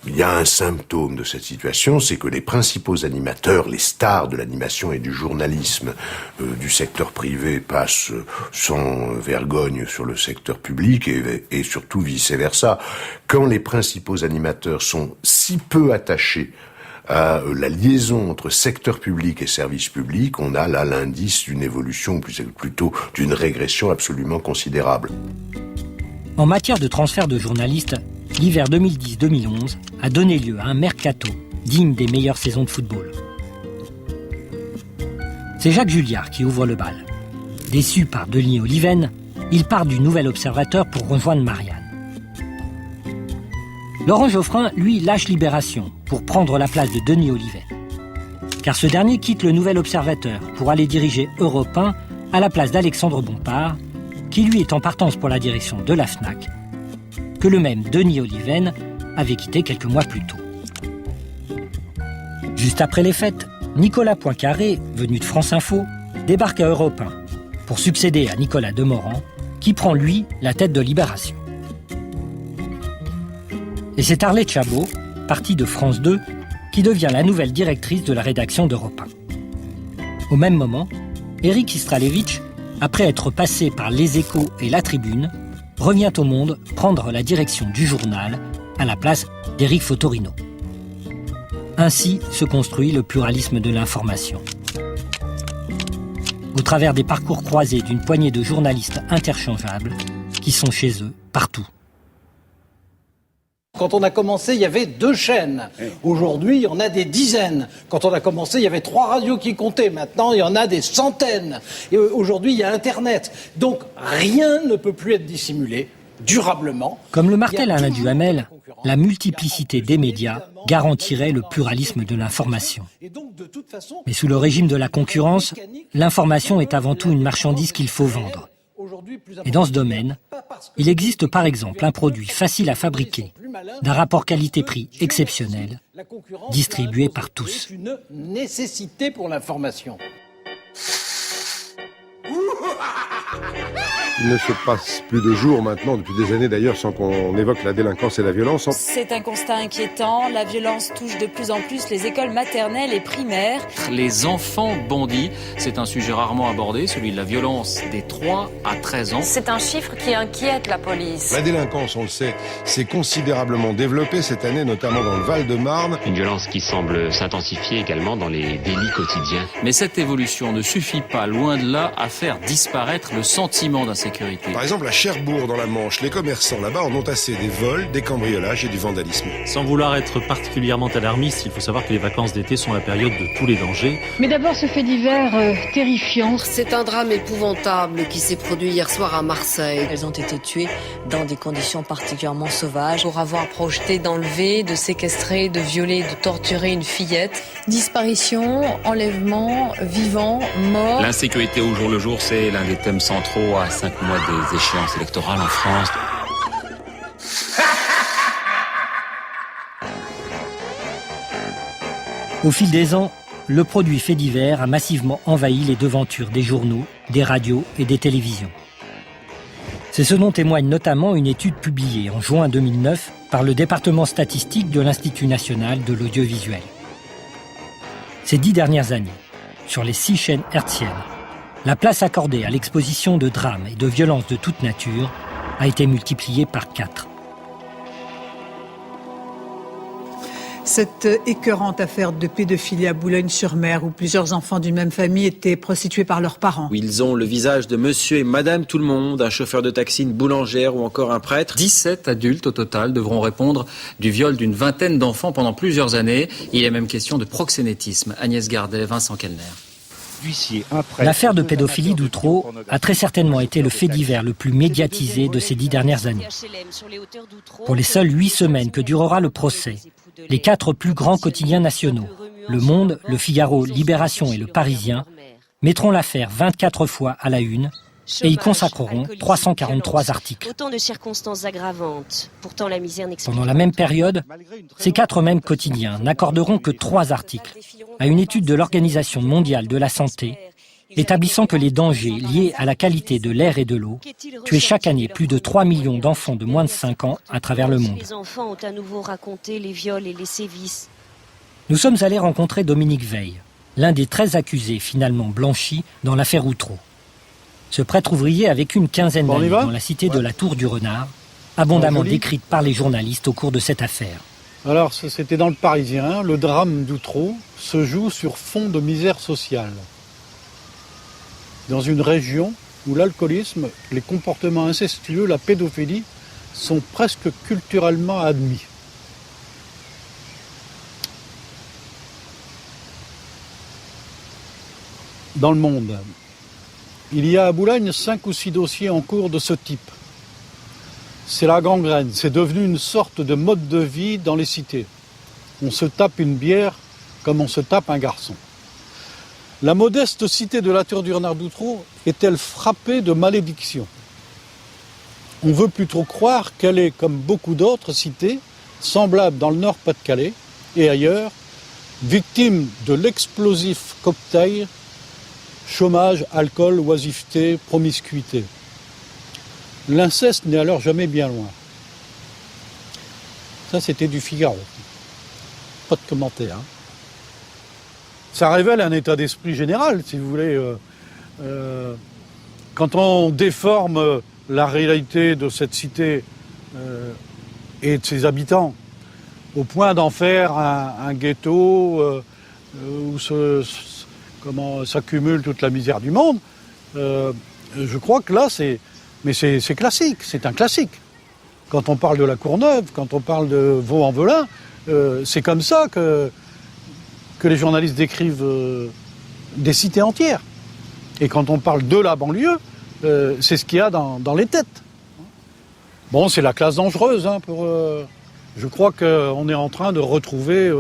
Il y a un symptôme de cette situation, c'est que les principaux animateurs, les stars de l'animation et du journalisme du secteur privé passent sans vergogne sur le secteur public et surtout vice-versa. Quand les principaux animateurs sont si peu attachés à la liaison entre secteur public et service public, on a là l'indice d'une évolution, plutôt d'une régression absolument considérable.
En matière de transfert de journalistes, l'hiver 2010-2011 a donné lieu à un mercato digne des meilleures saisons de football. C'est Jacques Julliard qui ouvre le bal. Déçu par Denis Oliven, il part du Nouvel Observateur pour rejoindre Marianne. Laurent Geoffrin, lui, lâche Libération pour prendre la place de Denis Oliven. Car ce dernier quitte le Nouvel Observateur pour aller diriger Europe 1 à la place d'Alexandre Bompard, qui lui est en partance pour la direction de la FNAC, que le même Denis Oliven avait quitté quelques mois plus tôt. Juste après les fêtes, Nicolas Poincaré, venu de France Info, débarque à Europe 1 pour succéder à Nicolas Demorand, qui prend lui la tête de Libération. Et c'est Arlette Chabot, partie de France 2, qui devient la nouvelle directrice de la rédaction d'Europe 1. Au même moment, Éric Istralevitch, après être passé par Les Échos et La Tribune, revient au Monde prendre la direction du journal à la place d'Éric Fotorino. Ainsi se construit le pluralisme de l'information. Au travers des parcours croisés d'une poignée de journalistes interchangeables qui sont chez eux partout.
Quand on a commencé, il y avait 2 chaînes. Aujourd'hui, il y en a des dizaines. Quand on a commencé, il y avait 3 radios qui comptaient. Maintenant, il y en a des centaines. Et aujourd'hui, il y a Internet. Donc, rien ne peut plus être dissimulé durablement.
Comme le martèle Alain Duhamel, la multiplicité des médias garantirait le pluralisme de l'information. Mais sous le régime de la concurrence, l'information est avant tout une marchandise qu'il faut vendre. Et dans ce domaine, il existe par exemple un produit facile à fabriquer, d'un rapport qualité-prix exceptionnel, distribué par tous.
C'est une nécessité pour l'information.
Il ne se passe plus de jours maintenant, depuis des années d'ailleurs, sans qu'on évoque la délinquance et la violence.
C'est un constat inquiétant. La violence touche de plus en plus les écoles maternelles et primaires.
Les enfants bandits, c'est un sujet rarement abordé, celui de la violence des 3 à 13 ans.
C'est un chiffre qui inquiète la police.
La délinquance, on le sait, s'est considérablement développée cette année, notamment dans le Val-de-Marne.
Une violence qui semble s'intensifier également dans les délits quotidiens.
Mais cette évolution ne suffit pas, loin de là, à faire disparaître le sentiment d'insécurité.
Par exemple, à Cherbourg, dans la Manche, les commerçants là-bas en ont assez des vols, des cambriolages et du vandalisme.
Sans vouloir être particulièrement alarmiste, il faut savoir que les vacances d'été sont la période de tous les dangers.
Mais d'abord, ce fait divers terrifiant.
C'est un drame épouvantable qui s'est produit hier soir à Marseille. Elles ont été tuées dans des conditions particulièrement sauvages pour avoir projeté d'enlever, de séquestrer, de violer, de torturer une fillette.
Disparition, enlèvement, vivant, mort.
L'insécurité au jour le jour, c'est l'un des thèmes centraux à 5 mois des échéances électorales en France.
Au fil des ans, le produit fait divers a massivement envahi les devantures des journaux, des radios et des télévisions. C'est ce dont témoigne notamment une étude publiée en juin 2009 par le département statistique de l'Institut national de l'audiovisuel. Ces 10 dernières années, sur les 6 chaînes hertziennes, la place accordée à l'exposition de drames et de violences de toute nature a été multipliée par 4.
Cette écœurante affaire de pédophilie à Boulogne-sur-Mer, où plusieurs enfants d'une même famille étaient prostitués par leurs parents.
Ils ont le visage de monsieur et madame tout le monde, un chauffeur de taxi, une boulangère ou encore un prêtre.
17 adultes au total devront répondre du viol d'une vingtaine d'enfants pendant plusieurs années. Il est même question de proxénétisme. Agnès Gardet, Vincent Kellner.
L'affaire de pédophilie d'Outreau a très certainement été le fait divers le plus médiatisé de ces 10 dernières années. Pour les seules 8 semaines que durera le procès, les 4 plus grands quotidiens nationaux, Le Monde, Le Figaro, Libération et Le Parisien, mettront l'affaire 24 fois à la une et y consacreront 343 articles.
Autant de circonstances aggravantes. Pourtant, la misère n'explique
Pendant la même période, ces 4 mêmes quotidiens n'accorderont que 3 articles à une étude de l'Organisation mondiale de la santé établissant que les dangers liés à la qualité de l'air et de l'eau tuaient chaque année plus de 3 millions d'enfants de moins de 5 ans à travers le monde.
Les enfants ont à nouveau raconté les viols et les sévices.
Nous sommes allés rencontrer Dominique Veil, l'un des 13 accusés finalement blanchis dans l'affaire Outreau. Ce prêtre ouvrier a vécu une quinzaine d'années dans la cité de la Tour du Renard, abondamment décrite par les journalistes au cours de cette affaire.
Alors, c'était dans le Parisien. Le drame d'Outreau se joue sur fond de misère sociale. Dans une région où l'alcoolisme, les comportements incestueux, la pédophilie sont presque culturellement admis. Dans le monde, il y a à Boulogne 5 ou 6 dossiers en cours de ce type. C'est la gangrène, c'est devenu une sorte de mode de vie dans les cités. On se tape une bière comme on se tape un garçon. La modeste cité de la Tour du Renard d'Outreau est-elle frappée de malédiction? On veut plus trop croire qu'elle est, comme beaucoup d'autres cités, semblables dans le Nord-Pas-de-Calais et ailleurs, victime de l'explosif cocktail chômage, alcool, oisiveté, promiscuité. L'inceste n'est alors jamais bien loin. Ça, c'était du Figaro. pas de commentaire. Ça révèle un état d'esprit général, si vous voulez. Quand on déforme la réalité de cette cité et de ses habitants, au point d'en faire un ghetto où s'accumule toute la misère du monde, je crois que là, c'est classique, c'est un classique. Quand on parle de la Courneuve, quand on parle de Vaux-en-Velin, c'est comme ça que les journalistes décrivent des cités entières. Et quand on parle de la banlieue, c'est ce qu'il y a dans les têtes. Bon, c'est la classe dangereuse. Je crois qu'on est en train de retrouver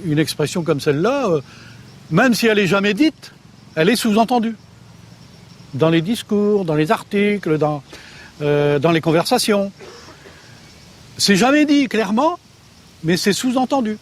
une expression comme celle-là, même si elle n'est jamais dite, elle est sous-entendue. Dans les discours, dans les articles, dans les conversations. C'est jamais dit clairement, mais c'est sous-entendu.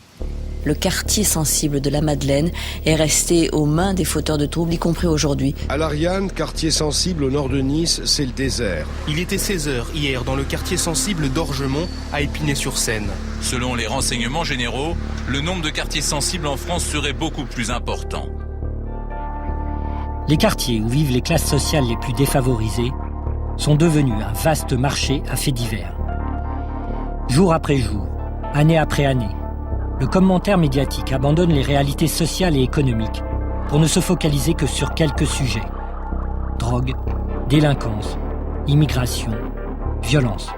Le quartier sensible de la Madeleine est resté aux mains des fauteurs de troubles, y compris aujourd'hui.
À l'Ariane, quartier sensible au nord de Nice, c'est le désert.
Il était 16h hier dans le quartier sensible d'Orgemont, à Épinay-sur-Seine.
Selon les renseignements généraux, le nombre de quartiers sensibles en France serait beaucoup plus important.
Les quartiers où vivent les classes sociales les plus défavorisées sont devenus un vaste marché à faits divers. Jour après jour, année après année, le commentaire médiatique abandonne les réalités sociales et économiques pour ne se focaliser que sur quelques sujets. Drogue, délinquance, immigration, violence.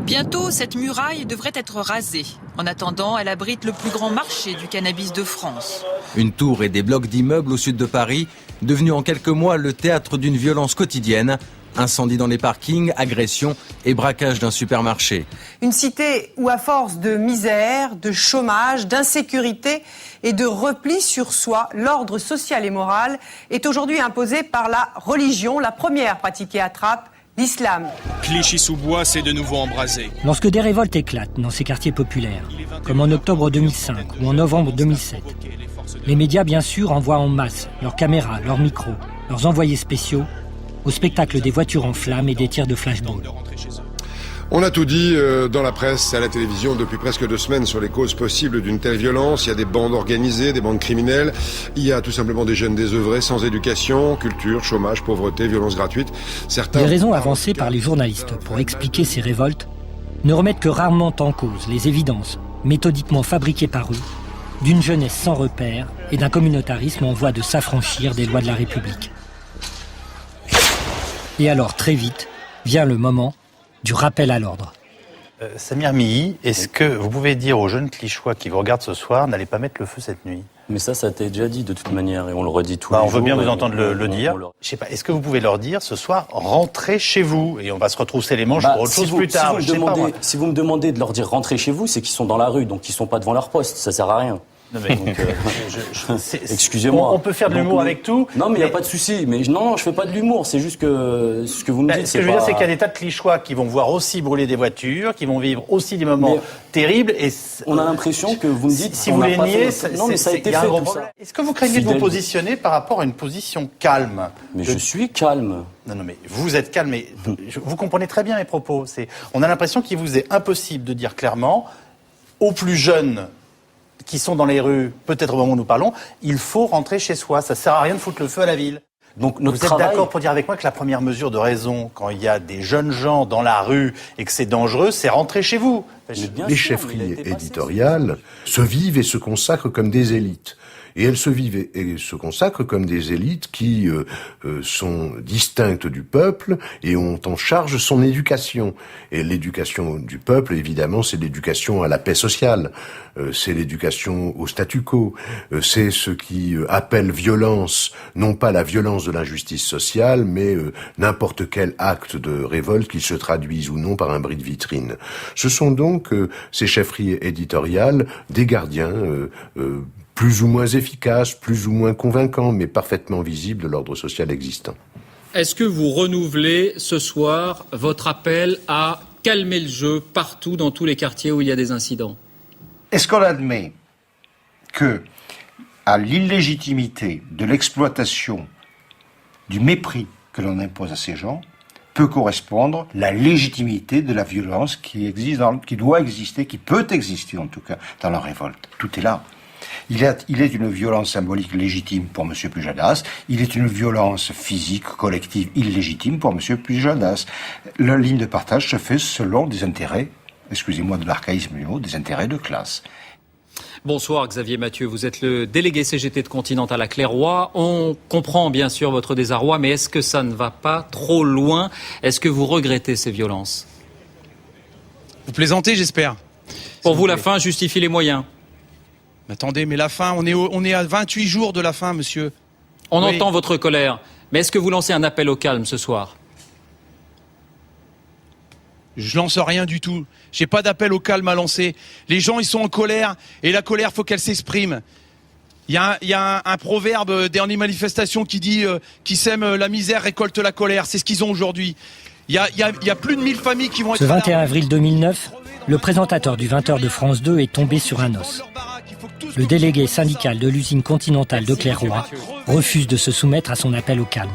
Bientôt, cette muraille devrait être rasée. En attendant, elle abrite le plus grand marché du cannabis de France.
Une tour et des blocs d'immeubles au sud de Paris, devenus en quelques mois le théâtre d'une violence quotidienne. Incendie dans les parkings, agressions et braquage d'un supermarché.
Une cité où, à force de misère, de chômage, d'insécurité et de repli sur soi, l'ordre social et moral est aujourd'hui imposé par la religion, la première pratiquée à Trappes, l'islam.
Clichy-sous-Bois s'est de nouveau embrasé.
Lorsque des révoltes éclatent dans ces quartiers populaires, comme en octobre 2005 ou en novembre 2007, les médias, bien sûr, envoient en masse leurs caméras, leurs micros, leurs envoyés spéciaux au spectacle des voitures en flammes et des tirs de flashball.
On a tout dit dans la presse, à la télévision, depuis presque 2 semaines sur les causes possibles d'une telle violence. Il y a des bandes organisées, des bandes criminelles. Il y a tout simplement des jeunes désœuvrés, sans éducation, culture, chômage, pauvreté, violence gratuite.
Les raisons avancées par les journalistes pour expliquer ces révoltes ne remettent que rarement en cause les évidences méthodiquement fabriquées par eux d'une jeunesse sans repère et d'un communautarisme en voie de s'affranchir des lois de la République. Et alors, très vite, vient le moment du rappel à l'ordre.
Samir Mihi, est-ce que vous pouvez dire aux jeunes Clichéois qui vous regardent ce soir, n'allez pas mettre le feu cette nuit?
Mais ça a été déjà dit de toute manière et on le redit tous les jours.
On veut bien vous entendre le dire. Je sais pas, est-ce que vous pouvez leur dire ce soir, rentrez chez vous et on va se retrousser les manches pour autre chose plus tard.
Si vous me demandez de leur dire rentrez chez vous, c'est qu'ils sont dans la rue, donc ils sont pas devant leur poste, ça sert à rien.
Non mais
excusez-moi.
On peut faire de l'humour avec tout.
Non, mais il n'y a pas de souci. Mais non, je fais pas de l'humour. C'est juste que ce que vous me dites,
ce que je veux dire, c'est qu'il y a des tas de Clichéois qui vont voir aussi brûler des voitures, qui vont vivre aussi des moments terribles. Et
on a l'impression que vous me dites.
Si vous les niez,
non, mais ça a été fait tout ça.
Est-ce que vous craignez de vous positionner par rapport à une position calme?
Mais je suis calme.
Non, mais vous êtes calme. Mais vous comprenez très bien mes propos. On a l'impression qu'il vous est impossible de dire clairement aux plus jeunes qui sont dans les rues, peut-être au moment où nous parlons, il faut rentrer chez soi. Ça sert à rien de foutre le feu à la ville.
Donc
vous êtes d'accord pour dire avec moi que la première mesure de raison, quand il y a des jeunes gens dans la rue et que c'est dangereux, c'est rentrer chez vous.
Les chefferies éditoriales se vivent et se consacrent comme des élites. Et elles se vivent et se consacrent comme des élites qui sont distinctes du peuple et ont en charge son éducation. Et l'éducation du peuple, évidemment, c'est l'éducation à la paix sociale, c'est l'éducation au statu quo, c'est ce qui appelle violence, non pas la violence de l'injustice sociale, mais n'importe quel acte de révolte qui se traduise ou non par un bris de vitrine. Ce sont donc ces chefferies éditoriales des gardiens plus ou moins efficace, plus ou moins convaincant, mais parfaitement visible de l'ordre social existant.
Est-ce que vous renouvelez ce soir votre appel à calmer le jeu partout dans tous les quartiers où il y a des incidents?
Est-ce qu'on admet que, à l'illégitimité de l'exploitation, du mépris que l'on impose à ces gens, peut correspondre la légitimité de la violence qui existe, qui doit exister, qui peut exister en tout cas dans la révolte. Tout est là. Il est une violence symbolique légitime pour M. Pujadas. Il est une violence physique collective illégitime pour M. Pujadas. La ligne de partage se fait selon des intérêts, excusez-moi de l'archaïsme, des intérêts de classe.
Bonsoir Xavier Mathieu, vous êtes le délégué CGT de Continental à Clairoy. On comprend bien sûr votre désarroi, mais est-ce que ça ne va pas trop loin? Est-ce que vous regrettez ces violences?
Vous plaisantez, j'espère.
Pour vous, la fin justifie les moyens?
Attendez, mais la fin, on est à 28 jours de la fin, monsieur.
On entend votre colère, mais est-ce que vous lancez un appel au calme ce soir?
Je lance rien du tout. J'ai pas d'appel au calme à lancer. Les gens, ils sont en colère, et la colère, faut qu'elle s'exprime. Il y a un proverbe dans les manifestations qui dit qui sème la misère récolte la colère. C'est ce qu'ils ont aujourd'hui. Il y a plus de 1000 familles qui vont être...
Ce 21 avril 2009, le présentateur du 20h de France 2 est tombé sur un os. Le délégué syndical de l'usine Continentale de Clairoy refuse de se soumettre à son appel au calme.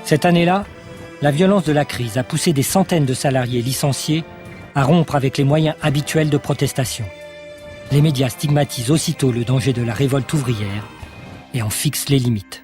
Cette année-là, la violence de la crise a poussé des centaines de salariés licenciés à rompre avec les moyens habituels de protestation. Les médias stigmatisent aussitôt le danger de la révolte ouvrière et en fixent les limites.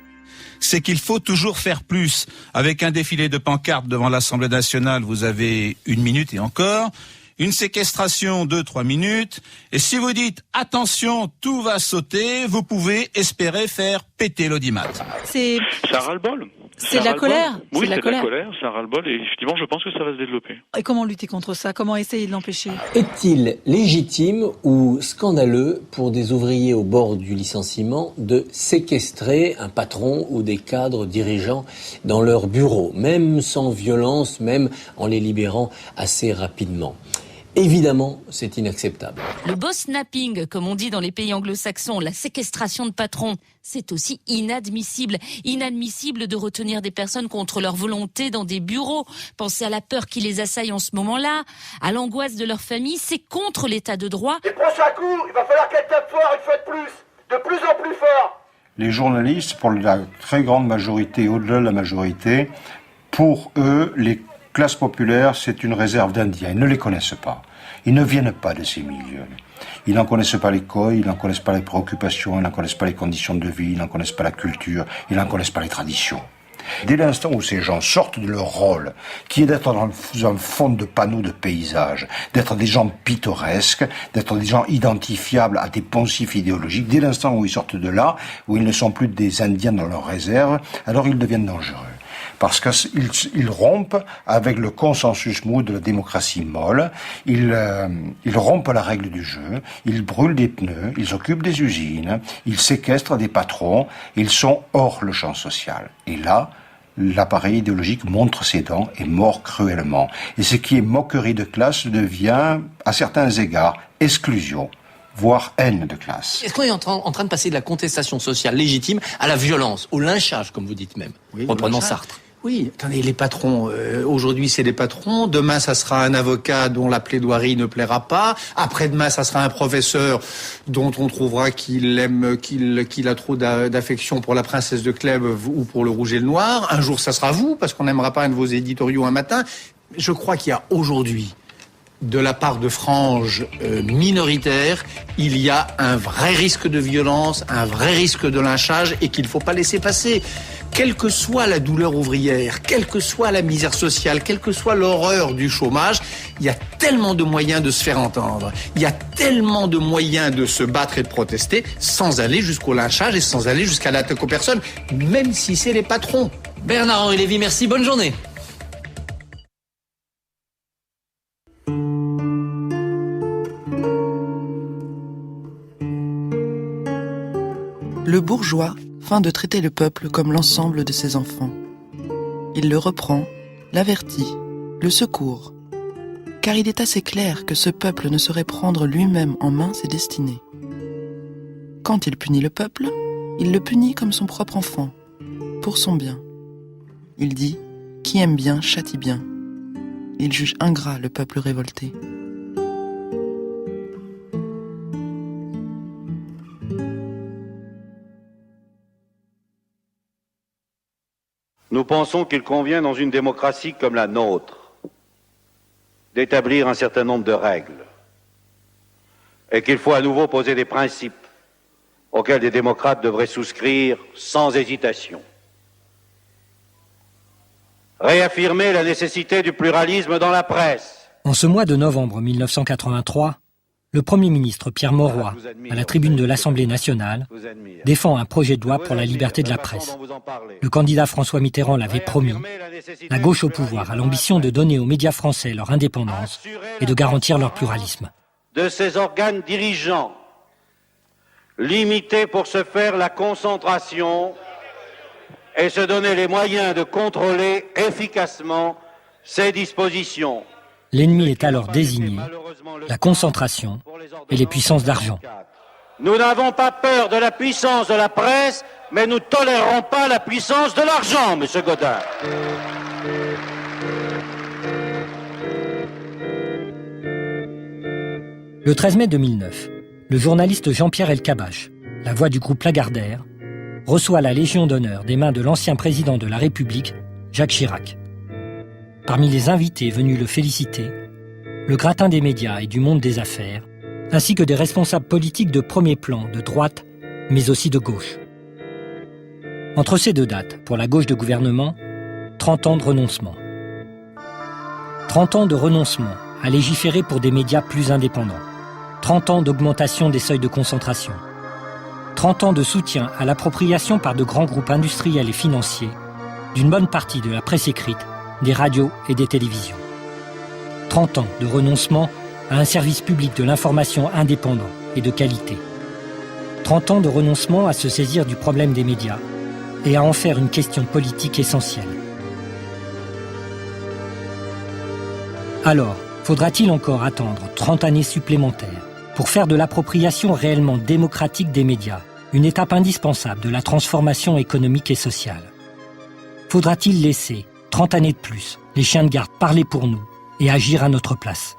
C'est qu'il faut toujours faire plus. Avec un défilé de pancartes devant l'Assemblée nationale, vous avez 1 minute et encore. Une séquestration 2-3 minutes. Et si vous dites « attention, tout va sauter », vous pouvez espérer faire péter l'audimat.
C'est un ras-le-bol.
C'est de la colère.
Oui, c'est de la colère, c'est un ras-le-bol et effectivement, je pense que ça va se développer.
Et comment lutter contre ça? Comment essayer de l'empêcher?
Est-il légitime ou scandaleux pour des ouvriers au bord du licenciement de séquestrer un patron ou des cadres dirigeants dans leur bureau, même sans violence, même en les libérant assez rapidement? Évidemment, c'est inacceptable.
Le boss snapping, comme on dit dans les pays anglo-saxons, la séquestration de patrons, c'est aussi inadmissible. Inadmissible de retenir des personnes contre leur volonté dans des bureaux. Pensez à la peur qui les assaille en ce moment-là, à l'angoisse de leur famille, c'est contre l'état de droit.
Les prochains coups, il va falloir qu'elle tape fort une fois de plus en plus fort.
Les journalistes, pour la très grande majorité, au-delà de la majorité, pour eux, les classes populaires, c'est une réserve d'Indiens. Ils ne les connaissent pas. Ils ne viennent pas de ces milieux. Ils n'en connaissent pas les codes, ils n'en connaissent pas les préoccupations, ils n'en connaissent pas les conditions de vie, ils n'en connaissent pas la culture, ils n'en connaissent pas les traditions. Dès l'instant où ces gens sortent de leur rôle, qui est d'être dans un fond de panneaux de paysage, d'être des gens pittoresques, d'être des gens identifiables à des poncifs idéologiques, dès l'instant où ils sortent de là, où ils ne sont plus des Indiens dans leur réserve, alors ils deviennent dangereux. Parce qu'ils rompent avec le consensus mou de la démocratie molle, ils rompent la règle du jeu, ils brûlent des pneus, ils occupent des usines, ils séquestrent des patrons, ils sont hors le champ social. Et là, l'appareil idéologique montre ses dents et mord cruellement. Et ce qui est moquerie de classe devient, à certains égards, exclusion, voire haine de classe.
Est-ce qu'on est en train de passer de la contestation sociale légitime à la violence, au lynchage, comme vous dites même, reprenant Sartre?
Oui, attendez, les patrons, aujourd'hui c'est des patrons, demain ça sera un avocat dont la plaidoirie ne plaira pas, après-demain ça sera un professeur dont on trouvera qu'il a trop d'affection pour la princesse de Clèves ou pour le rouge et le noir, un jour ça sera vous, parce qu'on n'aimera pas un de vos éditoriaux un matin. Je crois qu'il y a aujourd'hui, de la part de franges minoritaires, il y a un vrai risque de violence, un vrai risque de lynchage et qu'il ne faut pas laisser passer. Quelle que soit la douleur ouvrière, quelle que soit la misère sociale, quelle que soit l'horreur du chômage, il y a tellement de moyens de se faire entendre. Il y a tellement de moyens de se battre et de protester sans aller jusqu'au lynchage et sans aller jusqu'à l'attaque aux personnes, même si c'est les patrons.
Bernard-Henri Lévy, merci, bonne journée.
Le bourgeois feint de traiter le peuple comme l'ensemble de ses enfants. Il le reprend, l'avertit, le secourt, car il est assez clair que ce peuple ne saurait prendre lui-même en main ses destinées. Quand il punit le peuple, il le punit comme son propre enfant, pour son bien. Il dit « Qui aime bien châtie bien ». Il juge ingrat le peuple révolté.
Nos
pensons qu'il convient dans une démocratie comme la nôtre d'établir un certain nombre de règles et qu'il faut à nouveau poser des principes auxquels les démocrates devraient souscrire sans hésitation. Réaffirmer la nécessité du pluralisme dans la presse.
En ce mois de novembre 1983, le Premier ministre Pierre Mauroy, à la tribune de l'Assemblée nationale, défend un projet de loi pour la liberté de la presse. Le candidat François Mitterrand l'avait promis. La gauche au pouvoir a l'ambition de donner aux médias français leur indépendance et de garantir leur pluralisme.
De ces organes dirigeants, limiter pour ce faire la concentration et se donner les moyens de contrôler efficacement ces dispositions.
L'ennemi est alors désigné, la concentration et les puissances d'argent.
Nous n'avons pas peur de la puissance de la presse, mais nous ne tolérerons pas la puissance de l'argent, Monsieur Godin.
Le 13 mai 2009, le journaliste Jean-Pierre Elkabbach, la voix du groupe Lagardère, reçoit la Légion d'honneur des mains de l'ancien président de la République, Jacques Chirac. Parmi les invités venus le féliciter, le gratin des médias et du monde des affaires, ainsi que des responsables politiques de premier plan, de droite, mais aussi de gauche. Entre ces deux dates, pour la gauche de gouvernement, 30 ans de renoncement. 30 ans de renoncement à légiférer pour des médias plus indépendants. 30 ans d'augmentation des seuils de concentration. 30 ans de soutien à l'appropriation par de grands groupes industriels et financiers d'une bonne partie de la presse écrite, des radios et des télévisions. 30 ans de renoncement à un service public de l'information indépendant et de qualité. 30 ans de renoncement à se saisir du problème des médias et à en faire une question politique essentielle. Alors, faudra-t-il encore attendre 30 années supplémentaires pour faire de l'appropriation réellement démocratique des médias une étape indispensable de la transformation économique et sociale? Faudra-t-il laisser 30 années de plus les chiens de garde parler pour nous et agir à notre place?